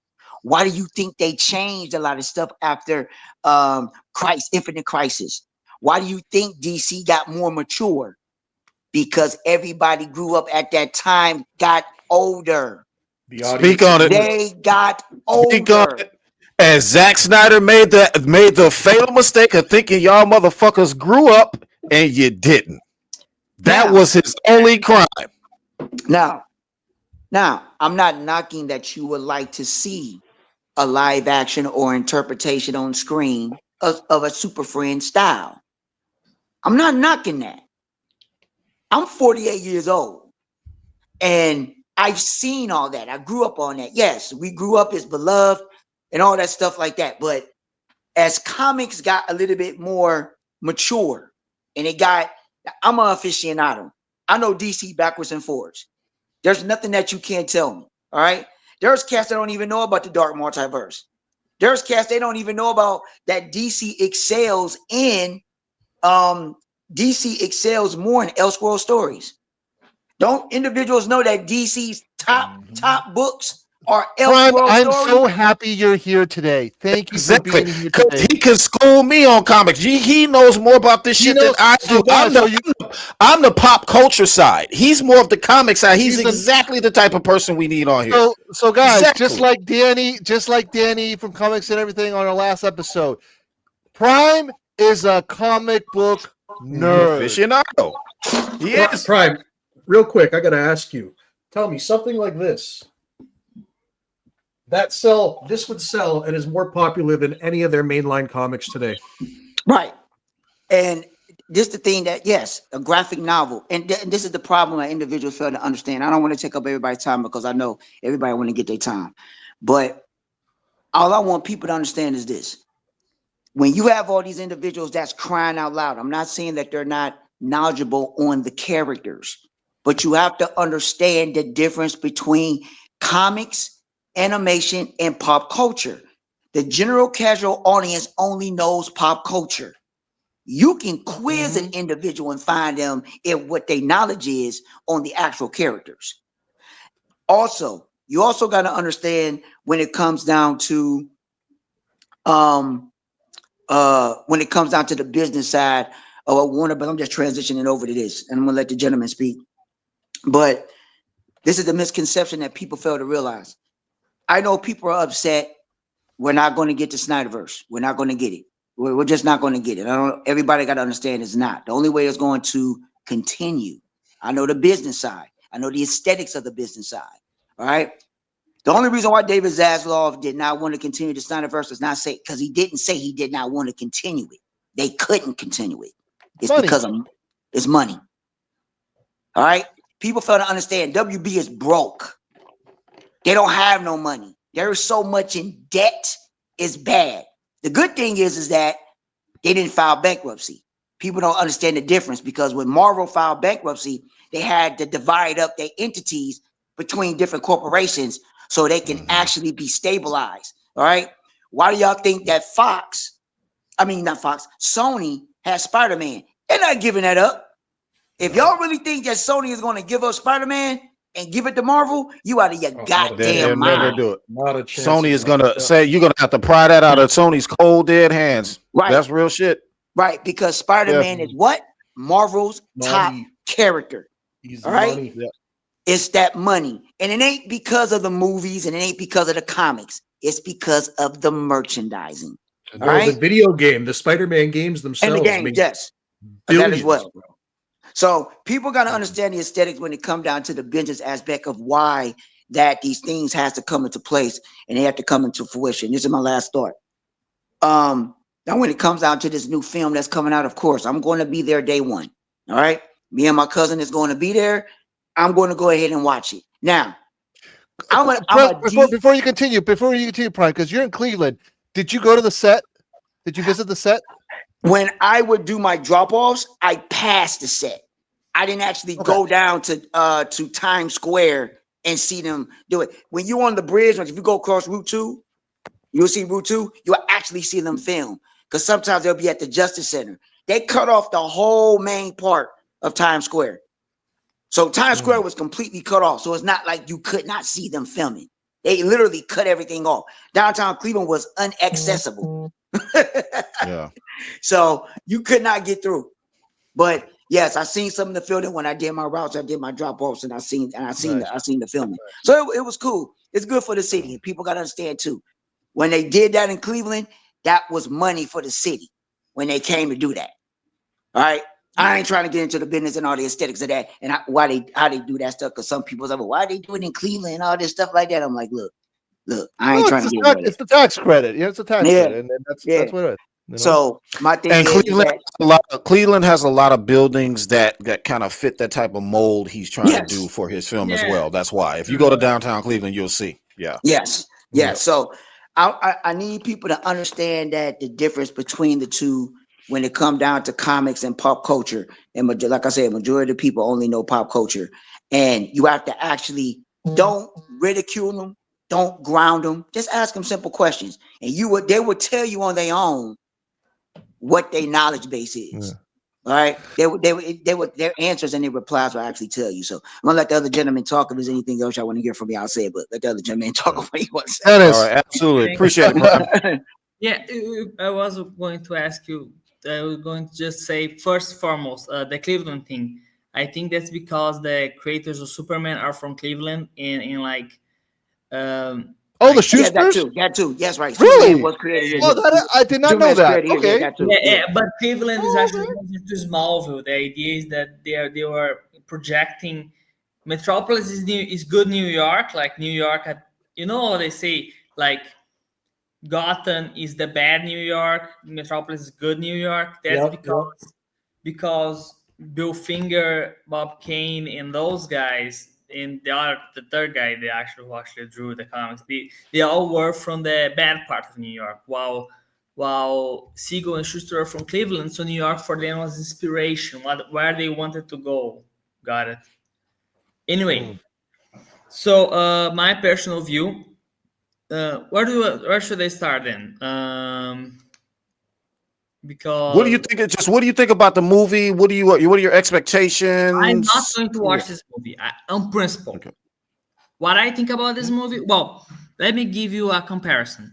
Why do you think they changed a lot of stuff after Infinite Crisis? Why do you think DC got more mature? Because everybody grew up at that time, got older. The Speak audience on it. They got Speak on older. it. And Zack Snyder made the fatal mistake of thinking y'all motherfuckers grew up and you didn't. That Now- was his only crime. Now, I'm not knocking that you would like to see a live action or interpretation on screen of a Super Friend style. I'm not knocking that. I'm 48 years old and I've seen all that. I grew up on that. Yes, we grew up as beloved and all that stuff like that. But as comics got a little bit more mature and I'm an aficionado. I know DC backwards and forwards. There's nothing that you can't tell me. All right. There's cats that don't even know about the dark multiverse. There's cats they don't even know about that DC excels more in Elseworld stories. Don't individuals know that DC's top books are Prime, Elseworld I'm stories? so happy you're here today. Thank you for Exactly. being here Because today. he can school me on comics. He knows more about this He shit knows- than I so do. guys, I'm the pop culture side. He's more of the comic side. He's He's exactly the type of person we need on here. So guys, Exactly. just like Danny from Comics and Everything on our last episode, Prime is a comic book nerd. Aficionado. He is. Prime, real quick, I got to ask you. Tell me something like this. This would sell and is more popular than any of their mainline comics today. Right. And this is the thing that, yes, a graphic novel. And this is the problem that individuals fail to understand. I don't want to take up everybody's time because I know everybody want to get their time. But all I want people to understand is this. When you have all these individuals that's crying out loud, I'm not saying that they're not knowledgeable on the characters, but you have to understand the difference between comics, animation, and pop culture. The general casual audience only knows pop culture. You can quiz an individual and find them in what their knowledge is on the actual characters. Also, you also got to understand when it comes down to the business side of Warner, but I'm just transitioning over to this, and I'm gonna let the gentleman speak. But this is the misconception that people fail to realize. I know people are upset. We're not going to get the Snyderverse. We're not going to get it. We're just not going to get it. Everybody got to understand it's not. The only way it's going to continue. I know the business side. I know the aesthetics of the business side. All right. The only reason why David Zaslav did not want to continue the Snyderverse is not say because he didn't say he did not want to continue it. They couldn't continue it. It's Money. because it's money. All right. People fail to understand WB is broke. They don't have no money. There is so much in debt. It's bad. The good thing is that they didn't file bankruptcy. People don't understand the difference because when Marvel filed bankruptcy, they had to divide up their entities between different corporations so they can actually be stabilized. All right. Why do y'all think that Sony has Spider-Man? They're not giving that up. If y'all really think that Sony is going to give up Spider-Man and give it to Marvel, you out of your They'll goddamn never mind. do it. Not a chance. Sony is gonna say you're gonna have to pry that out of Sony's cold dead hands. Right. That's real shit. Right, because Spider-Man is what? Marvel's top Money. character. He's All right. money. It's that money. And it ain't because of the movies and it ain't because of the comics. It's because of the merchandising. All Or right. the video game, the Spider-Man games And themselves. the game, made yes. billions, That as well. bro. So people got to understand the aesthetics when it comes down to the business aspect of why that these things has to come into place and they have to come into fruition. This is my last thought. Now when it comes down to this new film that's coming out, of course, I'm going to be there day one. All right. Me and my cousin is going to be there. I'm going to go ahead and watch it. Now, Before you continue, Prime, because you're in Cleveland, did you go to the set? Did you visit the set? When I would do my drop-offs, I passed the set. I didn't actually go down to Times Square and see them do it. When you're on the bridge, if you go across Route 2, You'll see Route 2, you'll actually see them film. Because sometimes they'll be at the Justice Center. They cut off the whole main part of Times Square. So Times Square was completely cut off. So it's not like you could not see them filming. They literally cut everything off. Downtown Cleveland was inaccessible. Yeah. So you could not get through. But yes, I seen some of the filming when I did my routes, I did my drop-offs, and I seen the filming. So it was cool. It's good for the city. And people gotta understand too. When they did that in Cleveland, that was money for the city when they came to do that. All right. I ain't trying to get into the business and all the aesthetics of that and how they do that stuff. Because some people say, well, why they do it in Cleveland and all this stuff like that? I'm like, look, I ain't trying to get into it's the tax credit. Yeah, it's a tax credit, and that's what it is. You know? So my thing And is Cleveland has a lot of buildings that kind of fit that type of mold he's trying to do for his film as well. That's why if you go to downtown Cleveland, you'll see. Yeah. Yes. So I need people to understand that the difference between the two when it comes down to comics and pop culture. And like I said, majority of the people only know pop culture. And you have to actually don't ridicule them, don't ground them. Just ask them simple questions. And they would tell you on their own what their knowledge base is. All right. They would their answers and their replies will actually tell you. So I'm gonna let the other gentleman talk. If there's anything else I want to hear from me, I'll say it, but let the other gentleman talk what he wants to say. All right, absolutely. Appreciate it, Brian. Yeah, I was going to ask you, I was going to just say first and foremost, the Cleveland thing. I think that's because the creators of Superman are from Cleveland and like the Schuster's? That too. Yes, right. Really? Superman was created. Well, I did not know that. Okay. Yeah, but Cleveland is actually to Smallville. The idea is that they were projecting Metropolis is good New York, like New York. They say like Gotham is the bad New York, Metropolis is good New York. That's because Bill Finger, Bob Kane, and those guys, and the third guy, who actually drew the comics, they all were from the bad part of New York, while Siegel and Schuster are from Cleveland, so New York for them was inspiration, where they wanted to go. Got it. Anyway, so my personal view, where should I start then? Because what do you think about the movie? What are your expectations? I'm not going to watch this movie on principle. Okay. What I think about this movie? Well, let me give you a comparison.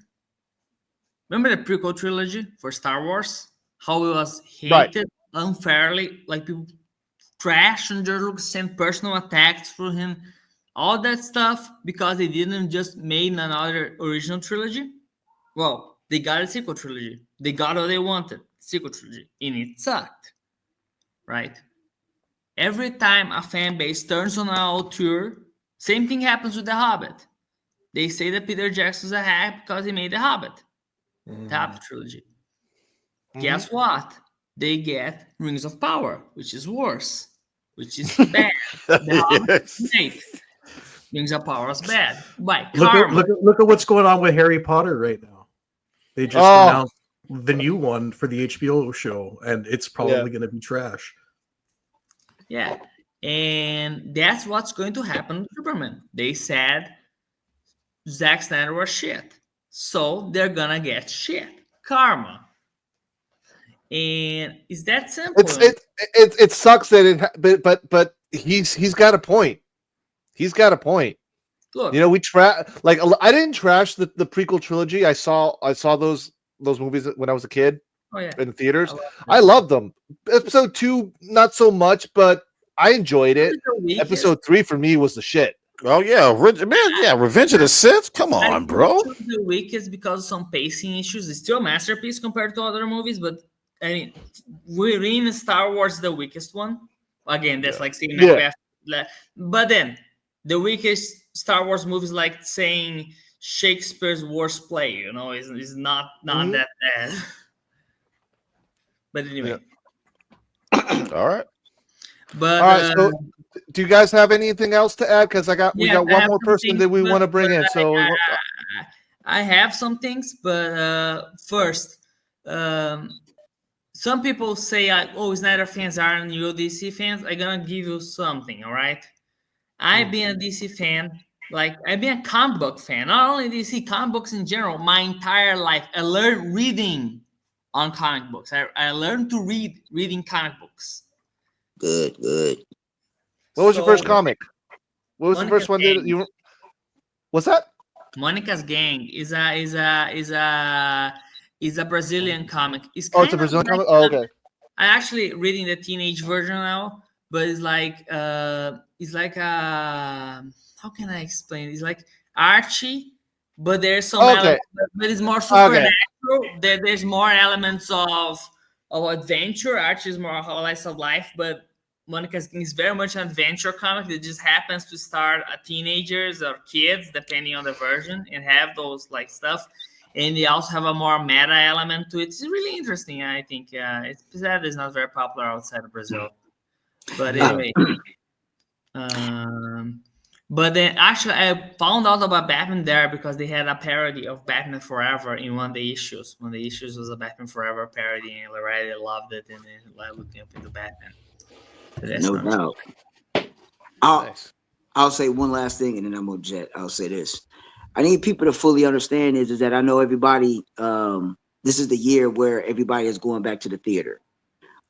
Remember the prequel trilogy for Star Wars? How it was hated unfairly, like people trash and George Lucas sent personal attacks for him, all that stuff because they didn't just made another original trilogy. Well, they got a sequel trilogy. They got what they wanted, sequel trilogy, and it sucked, right? Every time a fan base turns on an auteur, same thing happens with The Hobbit. They say that Peter Jackson's a hack because he made The Hobbit, the Hobbit trilogy. Guess what? They get Rings of Power, which is worse, which is bad. The Hobbit made. Rings of Power is bad. Why? Look at what's going on with Harry Potter right now. They just announced the new one for the HBO show, and it's probably going to be trash. Yeah, and that's what's going to happen with Superman. They said Zack Snyder was shit, so they're gonna get shit. Karma. And is that simple? It sucks that but he's got a point. He's got a point. Look, we I didn't trash the prequel trilogy. I saw those movies when I was a kid in the theaters. I loved them. Episode 2, not so much, but I enjoyed it. Episode 3 for me was the shit. Oh yeah, Revenge of the Sith. Come on, bro. The weakest because of some pacing issues. It's still a masterpiece compared to other movies, but I mean, we're in Star Wars the weakest one. Again, that's like saying but then the weakest Star Wars movies like saying Shakespeare's worst play, is not that bad. But anyway. All right. But all right, so do you guys have anything else to add? Because we got one more person that we want to bring in. So I have some things, but first, some people say, Snyder fans aren't real DC fans. I'm gonna give you something, all right? I've been a DC fan like I've been a comic book fan, not only DC, comic books in general, my entire life. I learned reading on comic books. I learned to reading comic books. Good. What was your first So, comic? What was the Monica's first one that Gang. you? What's that? Monica's Gang is a Brazilian comic. It's Oh, it's kind a of Brazilian like comic. Oh, okay. I'm actually reading the teenage version now, but it's like how can I explain? It's like Archie, but there's some Okay. elements, but it's more supernatural. There's more elements of adventure. Archie is more highlights of life, but Monica's King is very much an adventure comic that just happens to start teenagers or kids, depending on the version, and have those like stuff. And they also have a more meta element to it. It's really interesting, I think. It's sad it's not very popular outside of Brazil. But anyway, but then actually I found out about Batman there because they had a parody of Batman Forever in one of the issues. One of the issues was a Batman Forever parody, and Loretta loved it, and then looked up into Batman. So that's No not doubt. Nice. I'll say one last thing, and then I'm gonna jet. I'll say this. I need people to fully understand is that I know everybody. This is the year where everybody is going back to the theater,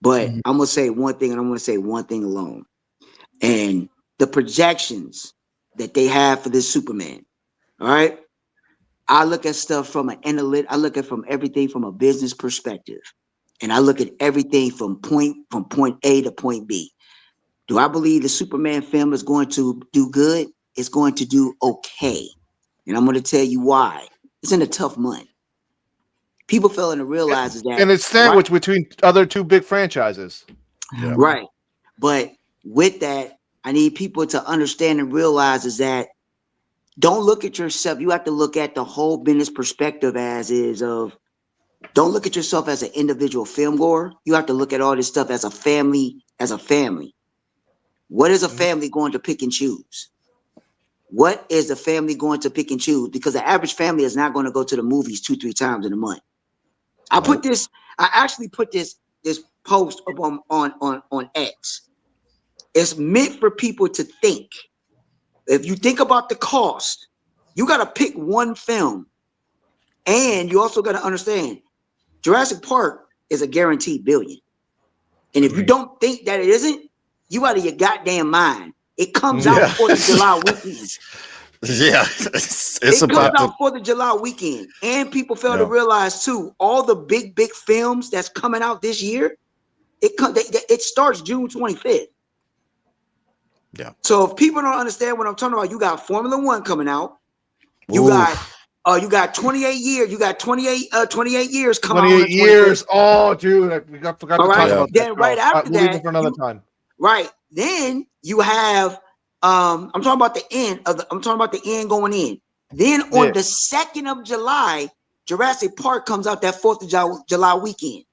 but Mhm. I'm gonna say one thing, and I'm gonna say one thing alone. And the projections that they have for this Superman. All right. I look at stuff from an I look at from everything from a business perspective, and I look at everything from point A to point B. Do I believe the Superman film is going to do good? It's going to do okay. And I'm going to tell you why. It's in a tough month. People failing to realize is that And it's sandwiched between other two big franchises. Yeah. right. But with that, I need people to understand and realize is that don't look at yourself. You have to look at the whole business perspective don't look at yourself as an individual film goer. You have to look at all this stuff as a family, What is a family going to pick and choose? What is the family going to pick and choose? Because the average family is not going to go to the movies 2-3 times in a month. I actually put this post up on X. It's meant for people to think. If you think about the cost, you got to pick one film. And you also got to understand Jurassic Park is a guaranteed billion. And if you don't think that it isn't, you out of your goddamn mind. It comes out 4th of July weekend. Yeah, it comes out 4th of July weekend. And people fail to realize too, all the big films that's coming out this year, it starts June 25th. Yeah. So if people don't understand what I'm talking about, you got Formula One coming out. You got 28 years. You got 28 years coming out. 28 years. Oh, dude, I forgot to talk about then that. right after we'll that, leave it for another time. Right. Then you have I'm talking about the end going in. Then on the 2nd of July, Jurassic Park comes out that 4th of July weekend.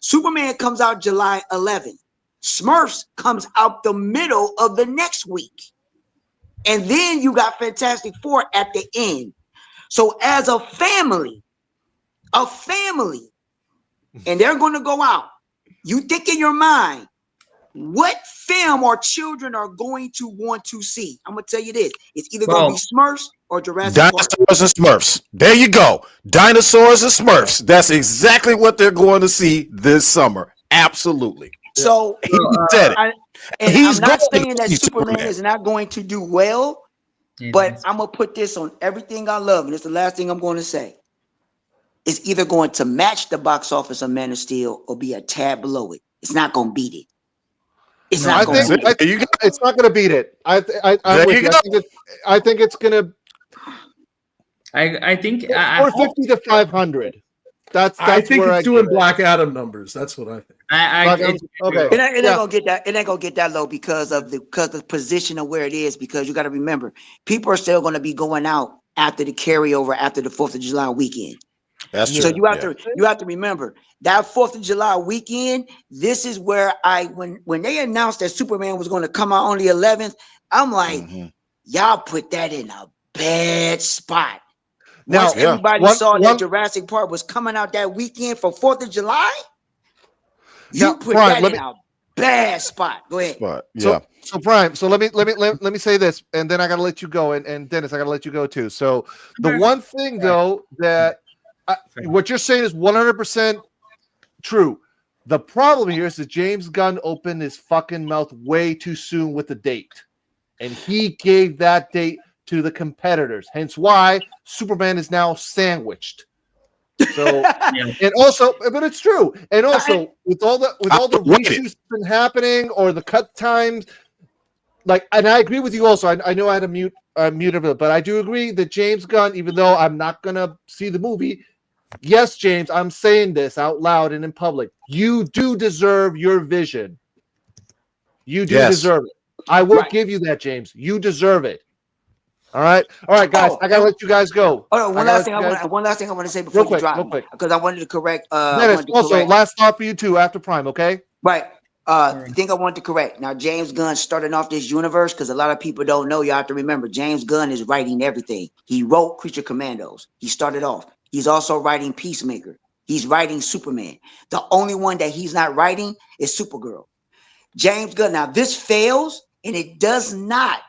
Superman comes out July 11th. Smurfs comes out the middle of the next week. And then you got Fantastic Four at the end. So as a family, and they're going to go out. You think in your mind, what film or children are going to want to see? I'm going to tell you this. It's either going to be Smurfs or Jurassic Park. Dinosaurs and Smurfs. There you go. Dinosaurs and Smurfs. That's exactly what they're going to see this summer. Absolutely. So he said it. I'm not saying that Superman is not going to do well, but I'm going to put this on everything I love. And it's the last thing I'm going to say. It's either going to match the box office of Man of Steel or be a tad below it. It's not going to beat it. It's not going to beat it. It's not going to beat it. I'm with you. I think it's going to. I think 450 to 500. That's I think where it's doing Black Adam numbers. That's what I think. Okay. It ain't gonna get that. It ain't gonna get that low because of the position of where it is. Because you got to remember, people are still going to be going out after the carryover after the 4th of July weekend. That's true. So you have to remember that 4th of July weekend. This is where when they announced that Superman was going to come out on the 11th, I'm like, y'all put that in a bad spot. Once everybody saw that Jurassic Park was coming out that weekend for 4th of July, you put that in a bad spot. Go ahead. But yeah. So Prime. So let me say this, and then I gotta let you go, and Dennis, I gotta let you go too. So the one thing though that what you're saying is 100% true. The problem here is that James Gunn opened his fucking mouth way too soon with the date, and he gave that date to the competitors. Hence why Superman is now sandwiched. So and also, but it's true. And also with all the reshoots been happening or the cut times, like, and I agree with you. Also, I know I had a mute of it, but I do agree that James Gunn, even though I'm not gonna see the movie. Yes, James, I'm saying this out loud and in public. You do deserve your vision. You do deserve it. I will give you that, James. You deserve it. All right, guys. I gotta let you guys go. Oh, one last thing I want to say before you drop me, because I wanted to correct. Dennis, also, last thought for you too after Prime. Okay. Right. The thing I want to correct now, James Gunn starting off this universe because a lot of people don't know. You have to remember, James Gunn is writing everything. He wrote Creature Commandos. He started off. He's also writing Peacemaker. He's writing Superman. The only one that he's not writing is Supergirl. James Gunn. Now, this fails and it does not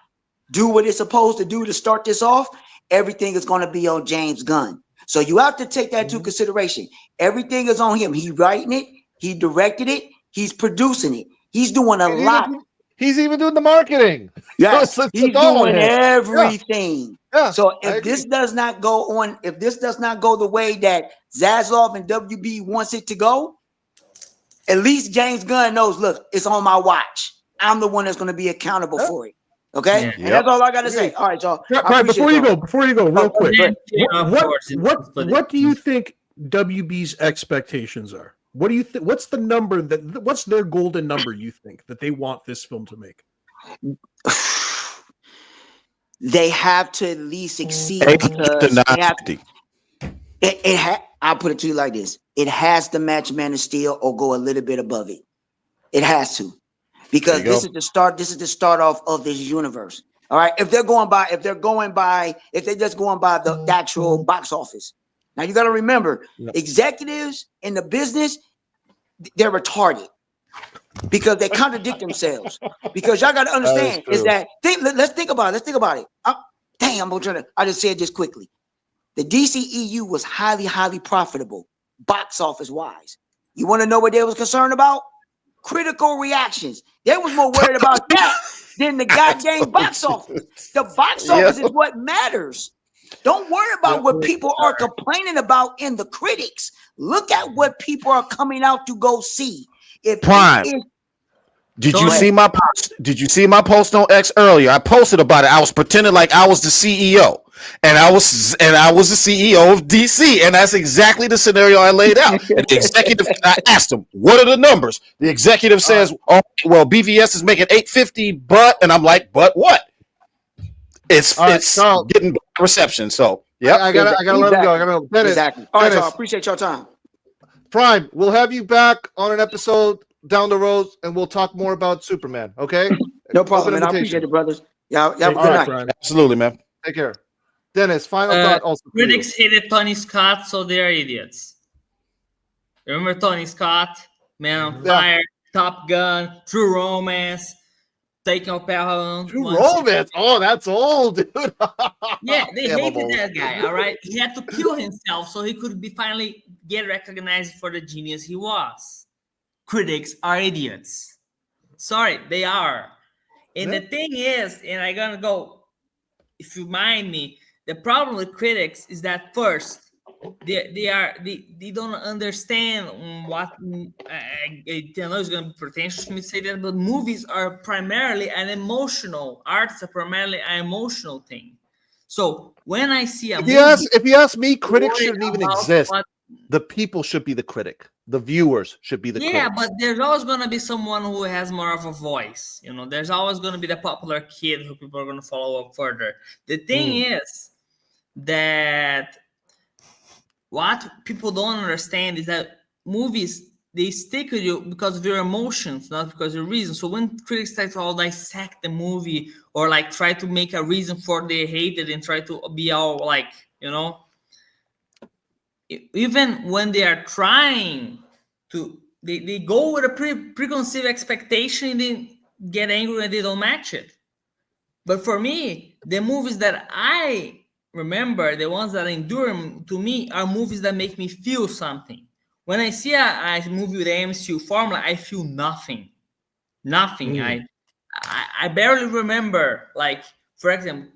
do what it's supposed to do to start this off. Everything is going to be on James Gunn. So you have to take that into consideration. Everything is on him. He's writing it. He directed it. He's producing it. He's doing a lot. He's even doing the marketing. Yes, he's doing everything. Yeah. So if this does not go the way that Zaslav and WB wants it to go, at least James Gunn knows, look, it's on my watch. I'm the one that's going to be accountable for it. Okay, and that's all I got to say. All right, y'all. Right, before you go, real quick. What do you think WB's expectations are? What do you think? What's the number what's their golden number? You think that they want this film to make? They have to at least exceed because I'll put it to you like this: it has to match Man of Steel or go a little bit above it. It has to, because this is the start. This is the start off of this universe. All right. If they're just going by the actual box office. Now you got to remember, executives in the business, they're retarded because they contradict themselves. Because y'all got to understand let's think about it. I just said this quickly. The DCEU was highly, highly profitable, box office wise. You want to know what they was concerned about? Critical reactions. They was more worried about that than the goddamn box office. The box office is what matters. Don't worry about what people are complaining about in the critics. Look at what people are coming out to go see. Did you see my post? Did you see my post on X earlier? I posted about it. I was pretending like I was the CEO, and I was the CEO of DC, and that's exactly the scenario I laid out. And the executive, I asked him, "What are the numbers?" The executive says, "Oh, well, BVS is making $850, and I'm like, "But what?" It's getting reception. So I gotta let him go. Dennis, exactly. All right, y'all. Appreciate your time. Prime, we'll have you back on an episode down the road, and we'll talk more about Superman. Okay? No problem, man. I appreciate it, brothers. Y'all have a good night. Prime. Absolutely, man. Take care. Dennis, final thought. Also, critics hated Tony Scott, so they're idiots. Remember Tony Scott, Man on Fire, Top Gun, True Romance. Taking up True Romance. Oh, that's old, dude. Yeah, they hated that guy. All right, he had to kill himself so he could finally get recognized for the genius he was. Critics are idiots. Sorry, they are. And the thing is, and I'm gonna go, if you mind me, the problem with critics is that first, they don't understand what I know it's going to be pretentious for me to say that, but movies are primarily arts are primarily an emotional thing. So when I see if you ask me, critics shouldn't even exist. The people should be the critic. The viewers should be the critics. Yeah, but there's always going to be someone who has more of a voice. You know, there's always going to be the popular kid who people are going to follow up further. The thing is that what people don't understand is that movies, they stick with you because of your emotions, not because of your reason. So when critics try to all dissect the movie or like try to make a reason for they hate it and try to be all like, you know, even when they are trying to they go with a preconceived expectation and then get angry when they don't match it. But for me, the movies that I remember, the ones that endure to me, are movies that make me feel something. When I see a movie with the MCU formula, I feel nothing. Nothing. I barely remember, like, for example,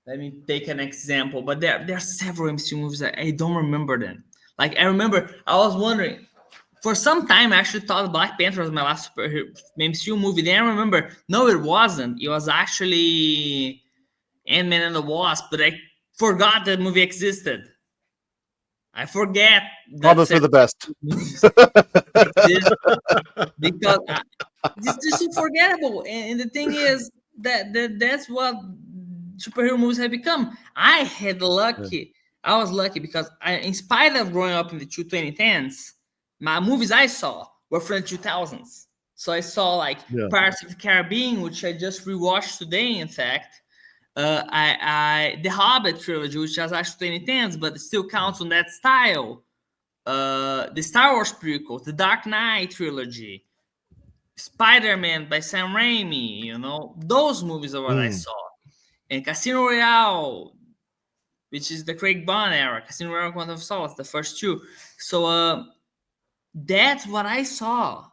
let me take an example, but there are several MCU movies that I don't remember them. Like, I remember, I was wondering, for some time, I actually thought Black Panther was my last MCU movie. Then I remember, no, it wasn't. It was actually Ant-Man and the Wasp, but I forgot that movie existed. I forget that Probably for the best. because it's so forgettable. And the thing is that's what superhero movies have become. I was lucky because in spite of growing up in the 2010s, my movies I saw were from the 2000s. So I saw like Pirates of the Caribbean, which I just rewatched today, in fact. The Hobbit trilogy, which was actually 2010s, but it still counts on that style. The Star Wars prequels, the Dark Knight trilogy, Spider-Man by Sam Raimi, you know, those movies are what I saw. And Casino Royale, which is the Craig Bond era, Casino Royale, Quantum of Solace, the first two. So that's what I saw,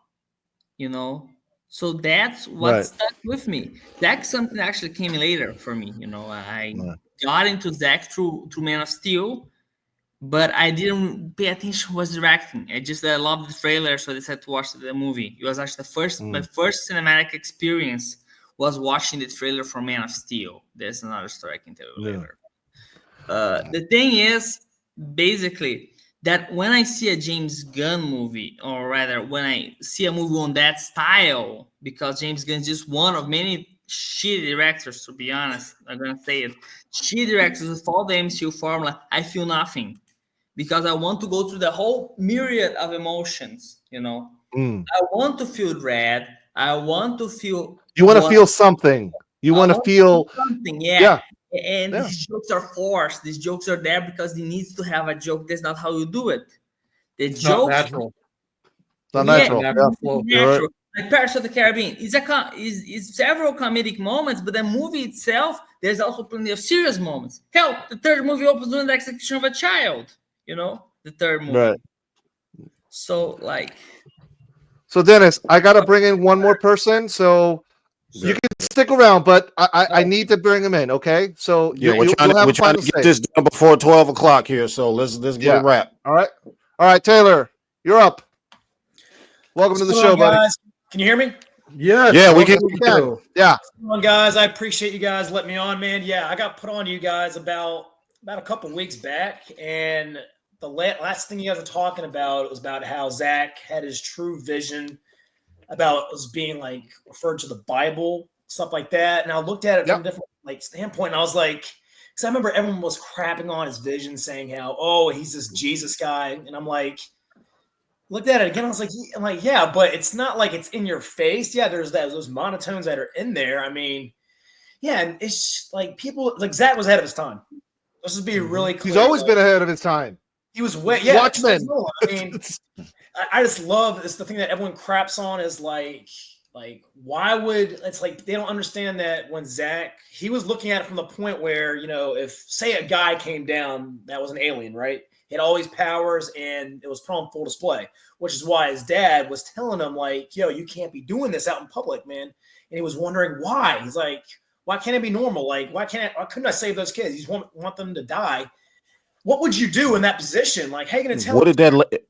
you know. So that's what stuck with me. That's something that actually came later for me, you know. I got into Zack through Man of Steel, but I didn't pay attention who was directing. I loved the trailer, so I decided to watch the movie. It was actually my first cinematic experience was watching the trailer for Man of Steel. There's another story I can tell you later. The thing is, basically, that when I see a James Gunn movie, or rather, when I see a movie on that style, because James Gunn is just one of many shitty directors, to be honest, I'm gonna say it. Shitty directors who follow the MCU formula, I feel nothing. Because I want to go through the whole myriad of emotions, you know. I want to feel dread. I want to feel. You want to feel something. You want to feel something, yeah. And these jokes are forced. These jokes are there because he needs to have a joke. That's not how you do it. It's not natural. It's not natural. Natural. Like Pirates of the Caribbean, it's several comedic moments, but the movie itself, there's also plenty of serious moments. Hell, the third movie opens with the execution of a child. You know, the third movie. Right. So, So Dennis, I gotta bring in one more person. So you can stick around, but I need to bring him in. Okay. So we're trying to get this done before 12 o'clock here. So let's get a wrap. All right, Taylor, you're up. Welcome to the show, buddy. Guys? Can you hear me? Yes. Yeah, we can. Yeah. Come on, guys. I appreciate you guys letting me on, man. Yeah, I got put on to you guys about a couple weeks back, and the last thing you guys were talking about was about how Zach had his true vision about us being like referred to the Bible, stuff like that. And I looked at it from a different standpoint, and I was like, because I remember everyone was crapping on his vision, saying how, he's this Jesus guy, and I'm like, looked at it again. I was like, yeah, but it's not like it's in your face. Yeah, there's those monotones that are in there. I mean, yeah, and it's like people like Zach was ahead of his time. Let's just be really clear. He's always been ahead of his time. He was Watchmen. I mean, I just love it's the thing that everyone craps on is like why would it's like they don't understand that when Zach he was looking at it from the point where if say a guy came down that was an alien, right? He had all these powers and it was put on full display, which is why his dad was telling him like, yo, you can't be doing this out in public, man. And he was wondering why. He's like, why can't it be normal? Like, why couldn't I save those kids? You just want them to die. What would you do in that position? Like, how are you going to tell?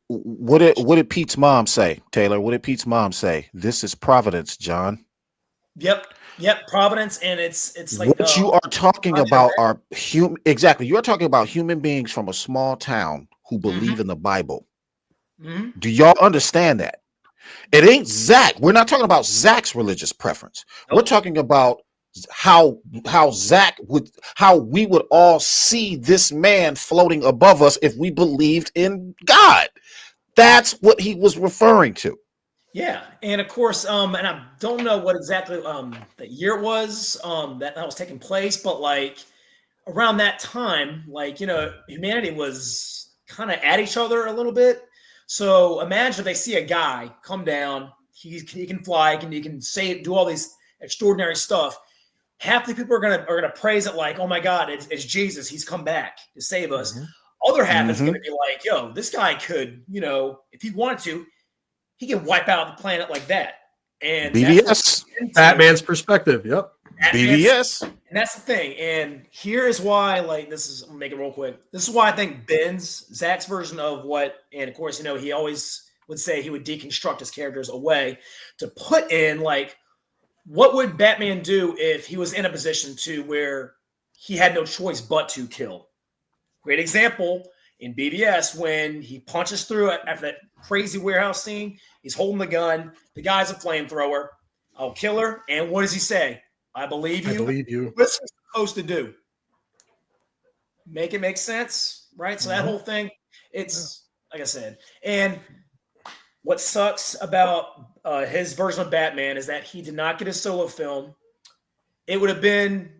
What did Pete's mom say, Taylor? What did Pete's mom say? This is Providence, John. Yep, Providence, and it's like what you are talking about are human. Exactly, you are talking about human beings from a small town who believe in the Bible. Do y'all understand that? It ain't Zach. We're not talking about Zach's religious preference. We're talking about how we would all see this man floating above us if we believed in God. That's what he was referring to. Yeah, and of course, and I don't know what exactly the year it was that was taking place, but like around that time, like humanity was kind of at each other a little bit. So imagine if they see a guy come down, he can fly, he can say, do all these extraordinary stuff. Half the people are gonna praise it like, oh my God, it's Jesus, he's come back to save us. Mm-hmm. Other half is gonna be like, yo, this guy could, if he wanted to, he can wipe out the planet like that. And BBS. Batman's perspective. Yep. BBS. And that's the thing. And here is why, I'm gonna make it real quick. This is why I think Zach's version of what, and of course, he always would say he would deconstruct his characters away to put in what would Batman do if he was in a position to where he had no choice but to kill? Great example in BBS when he punches through it after that crazy warehouse scene. He's holding the gun. The guy's a flamethrower. I'll kill her. And what does he say? I believe you. I believe you. What's he supposed to do? Make it make sense, right? So that whole thing, it's like I said. And what sucks about his version of Batman is that he did not get a solo film. It would have been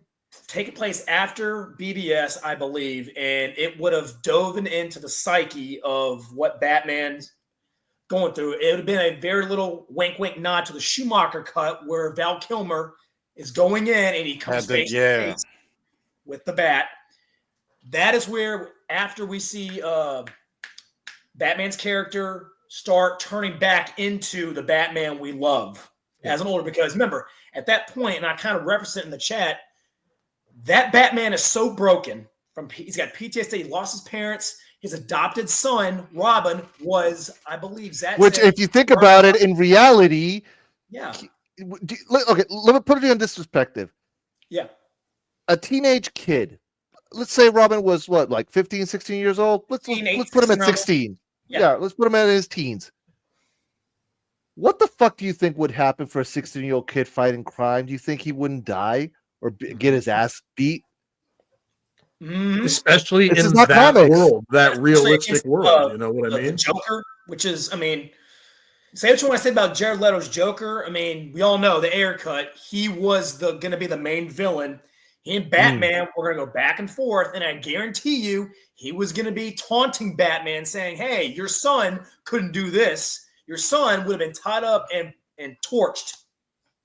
taking place after BBS, I believe, and it would have dove into the psyche of what Batman's going through. It would have been a very little wink, wink nod to the Schumacher cut where Val Kilmer is going in and he comes face to face with the bat. That is where, after we see Batman's character start turning back into the Batman we love as an older, because remember, at that point, and I kind of referenced it in the chat, that Batman is so broken he's got PTSD, he lost his parents, his adopted son, Robin, was, I believe, Zach Which, said, if you think about it, in reality, yeah. Okay, let me put it in this perspective. Yeah. A teenage kid, let's say Robin was what, like 15, 16 years old? Let's put him at 16. Yeah, let's put him in his teens. What the fuck do you think would happen for a 16-year-old kid fighting crime? Do you think he wouldn't die or get his ass beat? Especially This in is not that comics. world, that realistic world. You know what I The mean? Joker, which is, say what you want to say about Jared Leto's Joker. We all know the air cut. He was going to be the main villain. He and Batman were going to go back and forth, and I guarantee you he was going to be taunting Batman, saying, hey, your son couldn't do this. Your son would have been tied up and torched.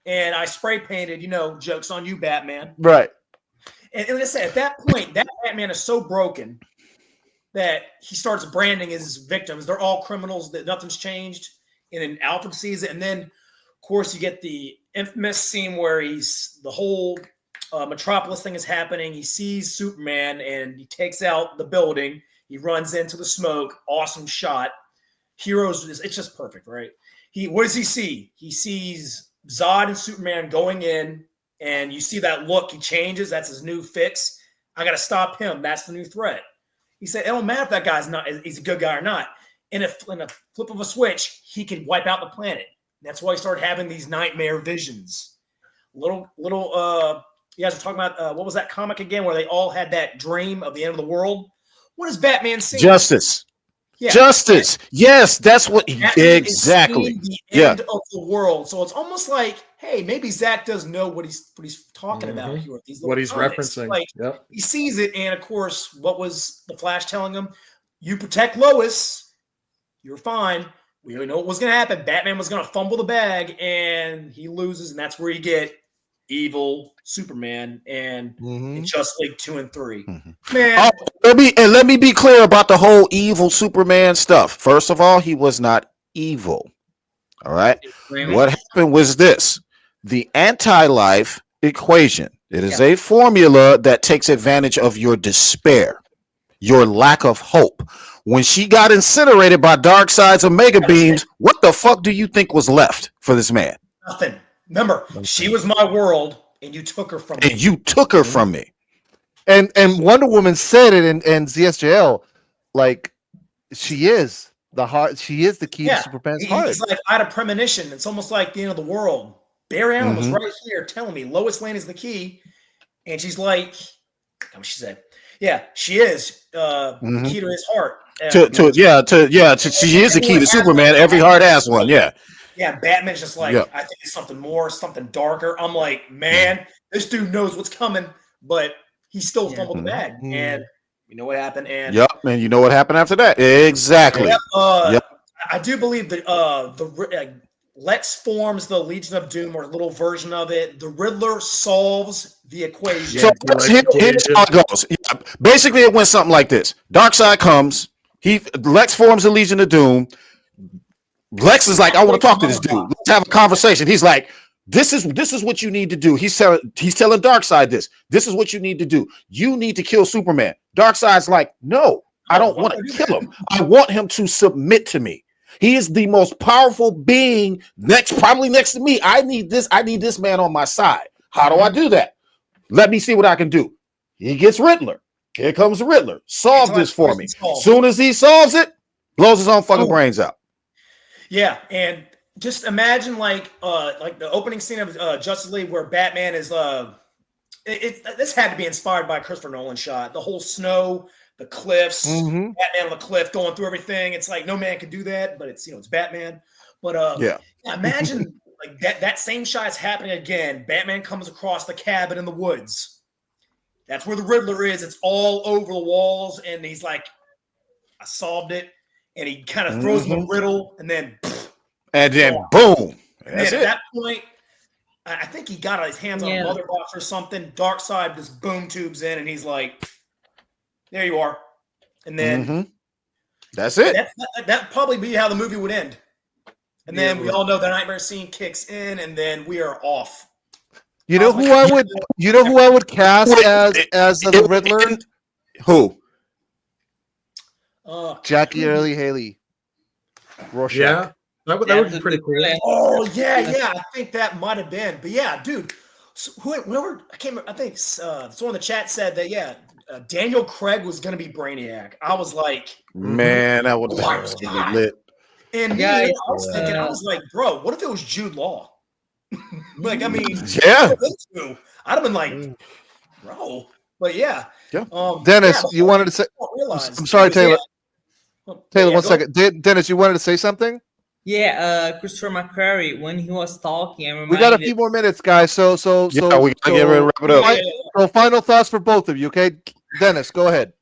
And I spray painted, jokes on you, Batman. Right. And like I said, at that point, that Batman is so broken that he starts branding his victims. They're all criminals, that nothing's changed. And then Alfred sees it. And then, of course, you get the infamous scene where the whole Metropolis thing is happening. He sees Superman and he takes out the building. He runs into the smoke. Awesome shot. Heroes, it's just perfect, right? What does he see? He sees Zod and Superman going in, and you see that look. He changes. That's his new fix. I got to stop him. That's the new threat. He said, it don't matter if that guy's he's a good guy or not. In a flip of a switch, he can wipe out the planet. That's why he started having these nightmare visions. You guys were talking about, what was that comic again, where they all had that dream of the end of the world? What does Batman see? Justice. Yeah. Justice. Yes, that's what Batman exactly. Is the end of the world. So it's almost like, hey, maybe Zach does know what he's talking about here. With these what he's comics. referencing. He sees it, and of course, what was the Flash telling him? You protect Lois, you're fine. We know what was going to happen. Batman was going to fumble the bag, and he loses, and that's where you get evil Superman and Justice League 2 and 3. Man, let me be clear about the whole evil Superman stuff. First of all, he was not evil. All right. What happened was this: the anti-life equation. It is a formula that takes advantage of your despair, your lack of hope. When she got incinerated by Darkseid's Omega beams, what the fuck do you think was left for this man? Nothing. Remember, she was my world, and you took her from me. And you took her from me. And Wonder Woman said it in ZSJL, like, she is the heart. She is the key to Superman's heart. He's like, I had a premonition. It's almost like the end of the world. Barry Allen was right here telling me Lois Lane is the key. And she's like, what she said. Yeah, she is the key to his heart. She is the key to Superman. Every hard ass one. Yeah. Yeah, Batman's just like, I think it's something more, something darker. I'm like, man, this dude knows what's coming, but he still fumbled the bag. And you know what happened? And and you know what happened after that? Exactly. I I do believe that Lex forms the Legion of Doom, or a little version of it. The Riddler solves the equation. So here's how it goes. Yeah, basically, it went something like this: Darkseid comes. Lex forms a Legion of Doom. Lex is like, I want to talk to this dude. Let's have a conversation. He's like, this is what you need to do. He's telling Darkseid this. This is what you need to do. You need to kill Superman. Darkseid's like, no, I don't want to kill him. I want him to submit to me. He is the most powerful being probably next to me. I need this man on my side. How do I do that? Let me see what I can do. He gets Riddler. Here comes the Riddler. Solve this for me. Soon as he solves it, blows his own fucking brains out. Yeah, and just imagine like the opening scene of Justice League where Batman is this had to be inspired by Christopher Nolan shot. The whole snow, the cliffs, Batman on the cliff going through everything. It's like no man could do that, but it's it's Batman. But imagine like that same shot is happening again. Batman comes across the cabin in the woods. That's where the Riddler is. It's all over the walls, and he's like, I solved it. And he kind of throws him a riddle, and then boom. And then at that point, I think he got his hands on a mother box or something. Darkseid just boom tubes in, and he's like, there you are. And then that's it. That'd probably be how the movie would end. And then we all know the nightmare scene kicks in, and then we are off. You know who I would cast as the Riddler? Who? Jackie Earle Haley. Rorschach. Yeah, that would be pretty cool. Oh yeah. I think that might have been. But yeah, dude. So whoever I can't remember, I think someone in the chat said that Daniel Craig was going to be Brainiac. I was like, man, that would have been lit. And I was thinking, I was like, bro, what if it was Jude Law? Like, I mean, yeah, I'd have been like, bro. But yeah. Dennis, you wanted to say? I'm sorry, Taylor. Taylor, 1 second. Dennis, you wanted to say something? Yeah, Christopher McQuarrie, when he was talking, we got a few more minutes, guys. So we gotta get ready to wrap it up. So final thoughts for both of you, okay? Dennis, go ahead.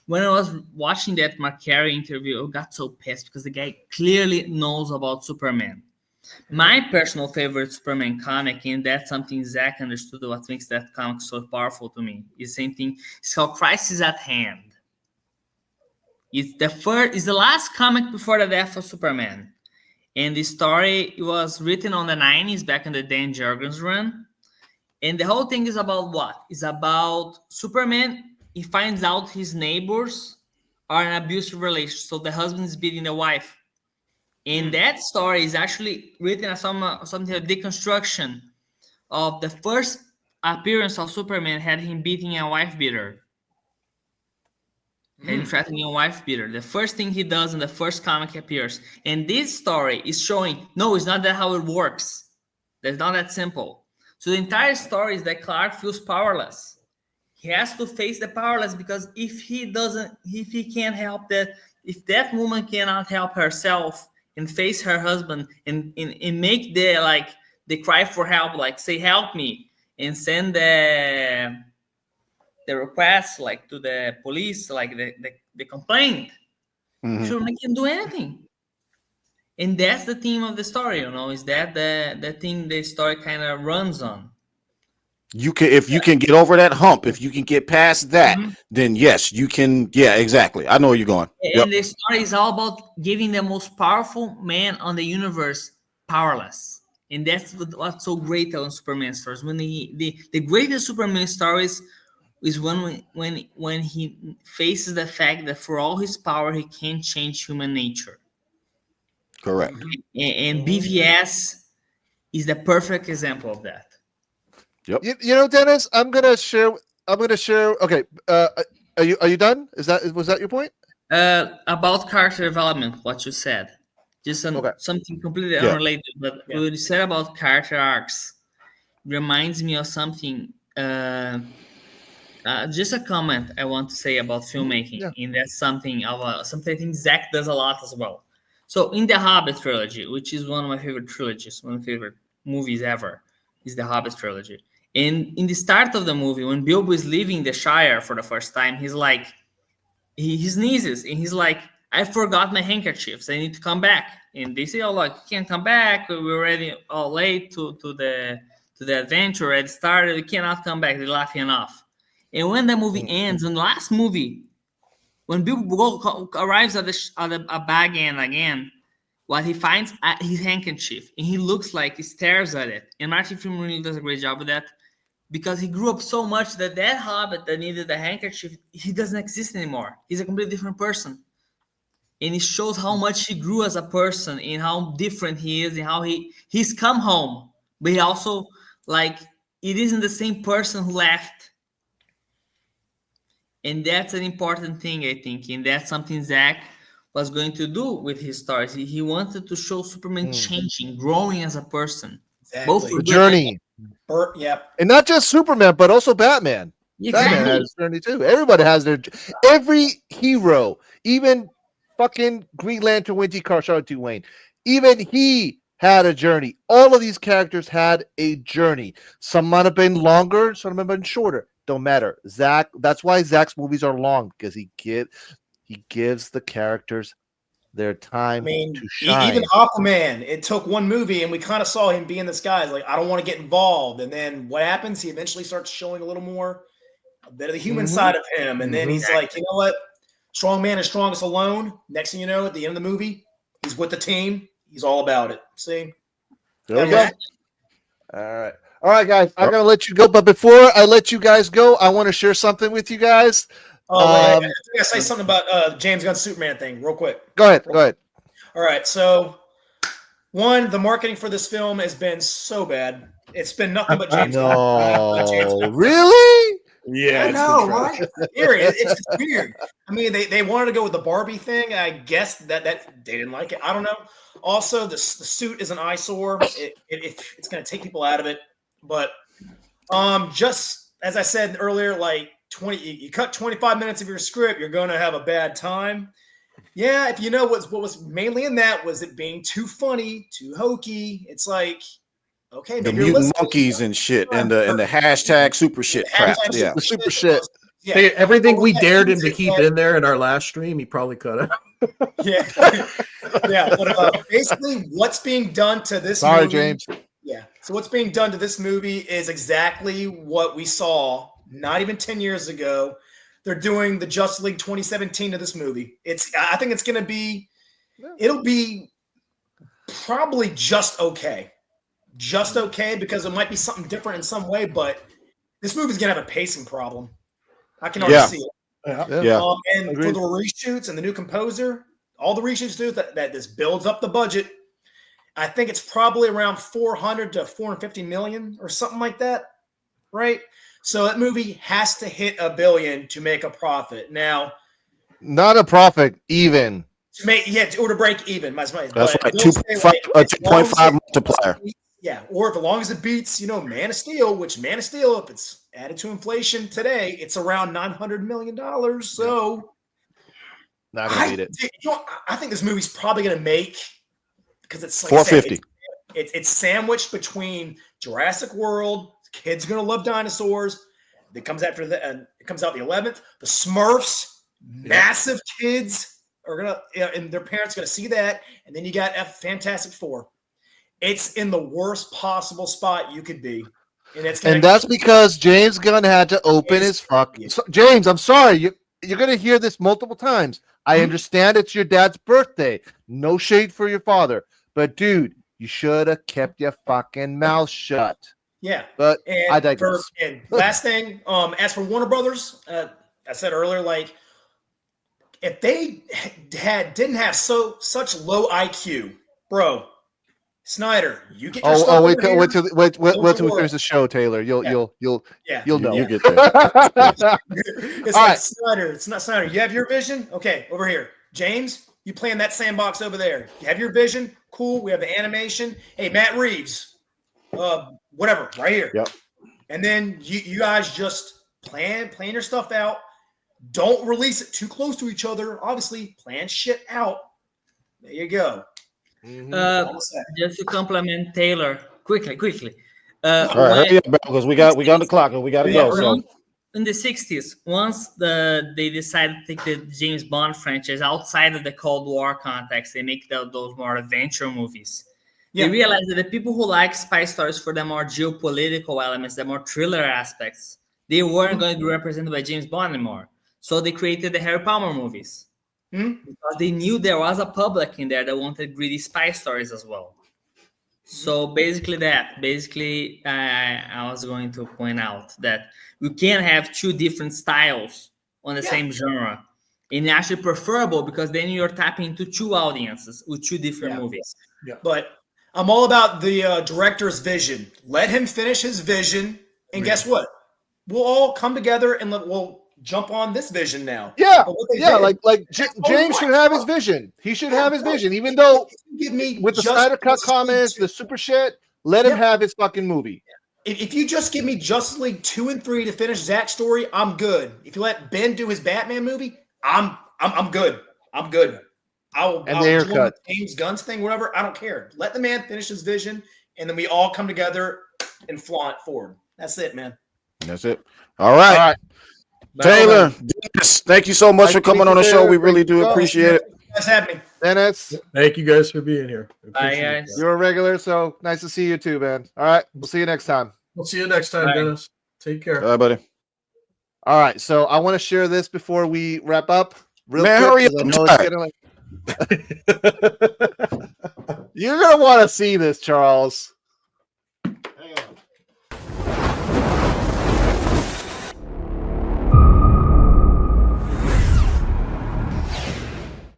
When I was watching that McQuarrie interview, I got so pissed because the guy clearly knows about Superman. My personal favorite Superman comic, and that's something Zach understood what makes that comic so powerful to me, is the same thing. It's called Crisis at Hand. It's the last comic before the death of Superman. And the story was written on the 90s, back in the Dan Jurgens run. And the whole thing is about what? It's about Superman. He finds out his neighbors are in an abusive relationship. So the husband is beating the wife. And that story is actually written as something of deconstruction of the first appearance of Superman, had him beating a wife beater. And threatening a wife beater. The first thing he does in the first comic appears. And this story is showing, no, it's not that how it works. It's not that simple. So the entire story is that Clark feels powerless. He has to face the powerless, because if he can't help that, if that woman cannot help herself and face her husband and make the cry for help, like say help me, and send the request like to the police, like the complaint, sure, they can do anything. And that's the theme of the story, is that the thing the story kind of runs on. If you can get over that hump, if you can get past that, then yes, you can. Yeah, exactly. I know where you're going. And the story is all about giving the most powerful man on the universe powerless. And that's what's so great on Superman stories. When the greatest Superman stories is when he faces the fact that for all his power, he can't change human nature. Correct. And BVS is the perfect example of that. Yep. You know, Dennis, I'm gonna share. Okay. Are you done? Was that your point? About character development, what you said, just something completely unrelated. But what you said about character arcs reminds me of something. Just a comment I want to say about filmmaking, and that's something I think Zach does a lot as well. So in the Hobbit trilogy, which is one of my favorite trilogies, one of my favorite movies ever, is the Hobbit trilogy. And in the start of the movie, when Bilbo is leaving the Shire for the first time, he's like, he sneezes, and he's like, I forgot my handkerchiefs. I need to come back. And they say, oh, look, you can't come back. We're already all late to the adventure. It started. You cannot come back. They're laughing off. And when the movie ends, in the last movie, when Bilbo arrives at a bag end again, what he finds his handkerchief, and he looks like he stares at it. And Martin Freeman really does a great job with that, because he grew up so much that hobbit that needed a handkerchief, he doesn't exist anymore. He's a completely different person. And it shows how much he grew as a person and how different he is and how he's come home. But he also, like, it isn't the same person who left. And that's an important thing, I think. And that's something Zach was going to do with his stories. He wanted to show Superman changing, growing as a person. Exactly. Both The journey. Yep. And not just Superman, but also Batman. Exactly. Batman has a journey too. Everybody has every hero, even fucking Green Lantern, Winty Charlotte Wayne, even he had a journey. All of these characters had a journey. Some might have been longer, some might have been shorter. Don't matter. Zach, that's why Zach's movies are long, because he gives the characters their time to shine. Even Aquaman, it took one movie and we kind of saw him being this guy, like, I don't want to get involved. And then what happens? He eventually starts showing a bit of the human side of him. And then he's like, you know what? Strong man is strongest alone. Next thing you know, at the end of the movie, he's with the team. He's all about it. See? There we go. All right, guys. I'm going to let you go. But before I let you guys go, I want to share something with you guys. I think I say something about James Gunn's Superman thing real quick. Go ahead. All right. So, one, the marketing for this film has been so bad. It's been nothing but James Gunn. No, really? Yeah, I know, right? It's weird. I mean, they wanted to go with the Barbie thing. I guess that they didn't like it. I don't know. Also, the suit is an eyesore. It's going to take people out of it. But just as I said earlier, like you cut 25 minutes of your script, you're going to have a bad time. Yeah, if you know what was mainly in that was it being too funny, too hokey. It's like, okay, The maybe mutant monkeys and shit, and the hashtag super shit crap. Yeah. The super shit. Yeah. Hey, everything we dared him to keep in there in our last stream, he probably cut it. Yeah. Yeah. But basically, what's being done to this movie, James. Yeah. So what's being done to this movie is exactly what we saw not even 10 years ago. They're doing the Justice League 2017 to this movie. I think it's going to be, it'll be probably just okay. Just okay, because it might be something different in some way, but this movie's going to have a pacing problem. I can already see it. Yeah. And for the reshoots and the new composer, all the reshoots do that this builds up the budget. I think it's probably around 400 to 450 million or something like that, right? So that movie has to hit $1 billion to make a profit. Now, not a profit, even. Or to break even. That's right. 2.5 multiplier. Yeah, or as long as it beats, Man of Steel, which Man of Steel, if it's added to inflation today, it's around $900 million. So not gonna beat it. I think this movie's probably gonna make, because it's like 450. It's sandwiched between Jurassic World. Kids are gonna love dinosaurs. It comes out the 11th. The Smurfs, massive kids are gonna, and their parents are gonna see that, and then you got Fantastic Four. It's in the worst possible spot you could be. And that's because James Gunn had to open his fucking... James, I'm sorry. You're going to hear this multiple times. I understand it's your dad's birthday. No shade for your father. But, dude, you should have kept your fucking mouth shut. Yeah. But I digress. And last thing, as for Warner Brothers, I said earlier, like, if they didn't have such low IQ, bro... Snyder, you get your stuff. Wait till we finish the show, Taylor. You'll know. You get there. It's like Snyder. It's not Snyder. You have your vision? Okay, over here. James, you play in that sandbox over there. You have your vision? Cool. We have the animation. Hey, Matt Reeves. Whatever, right here. Yep. And then you guys just plan your stuff out. Don't release it too close to each other. Obviously, plan shit out. There you go. Just to compliment Taylor quickly. All right, hurry up, because we got the clock and we got to go. So in the 60s, once they decided to take the James Bond franchise outside of the Cold War context, they make those more adventure movies. Yeah. They realized that the people who like spy stories for the more geopolitical elements, the more thriller aspects, they weren't going to be represented by James Bond anymore. So they created the Harry Palmer movies. Because they knew there was a public in there that wanted gritty spy stories as well. So basically I was going to point out that we can have two different styles on the same genre. And actually preferable because then you're tapping into two audiences with two different movies. Yeah. But I'm all about the director's vision. Let him finish his vision. And guess what? We'll all come together and we'll jump on this vision now. Yeah, like James should have his vision. He should have his vision, even though with the Snyder Cut comments, the super shit, let him have his fucking movie. If you just give me Justice League 2 and 3 to finish Zack's story, I'm good. If you let Ben do his Batman movie, I'm good. I'm good. I'll join James Gunn's thing, whatever. I don't care. Let the man finish his vision, and then we all come together and flaunt forward. That's it, man. That's it. All right. Taylor, Dennis, thank you so much for coming on the show. We really do appreciate it. Nice having me. Dennis. Thank you guys for being here. Bye, guys. You're a regular, so nice to see you too, man. All right. We'll see you next time. We'll see you next time, Dennis. Take care. Bye, buddy. All right. So I want to share this before we wrap up. Hurry up. You're going to want to see this, Charles.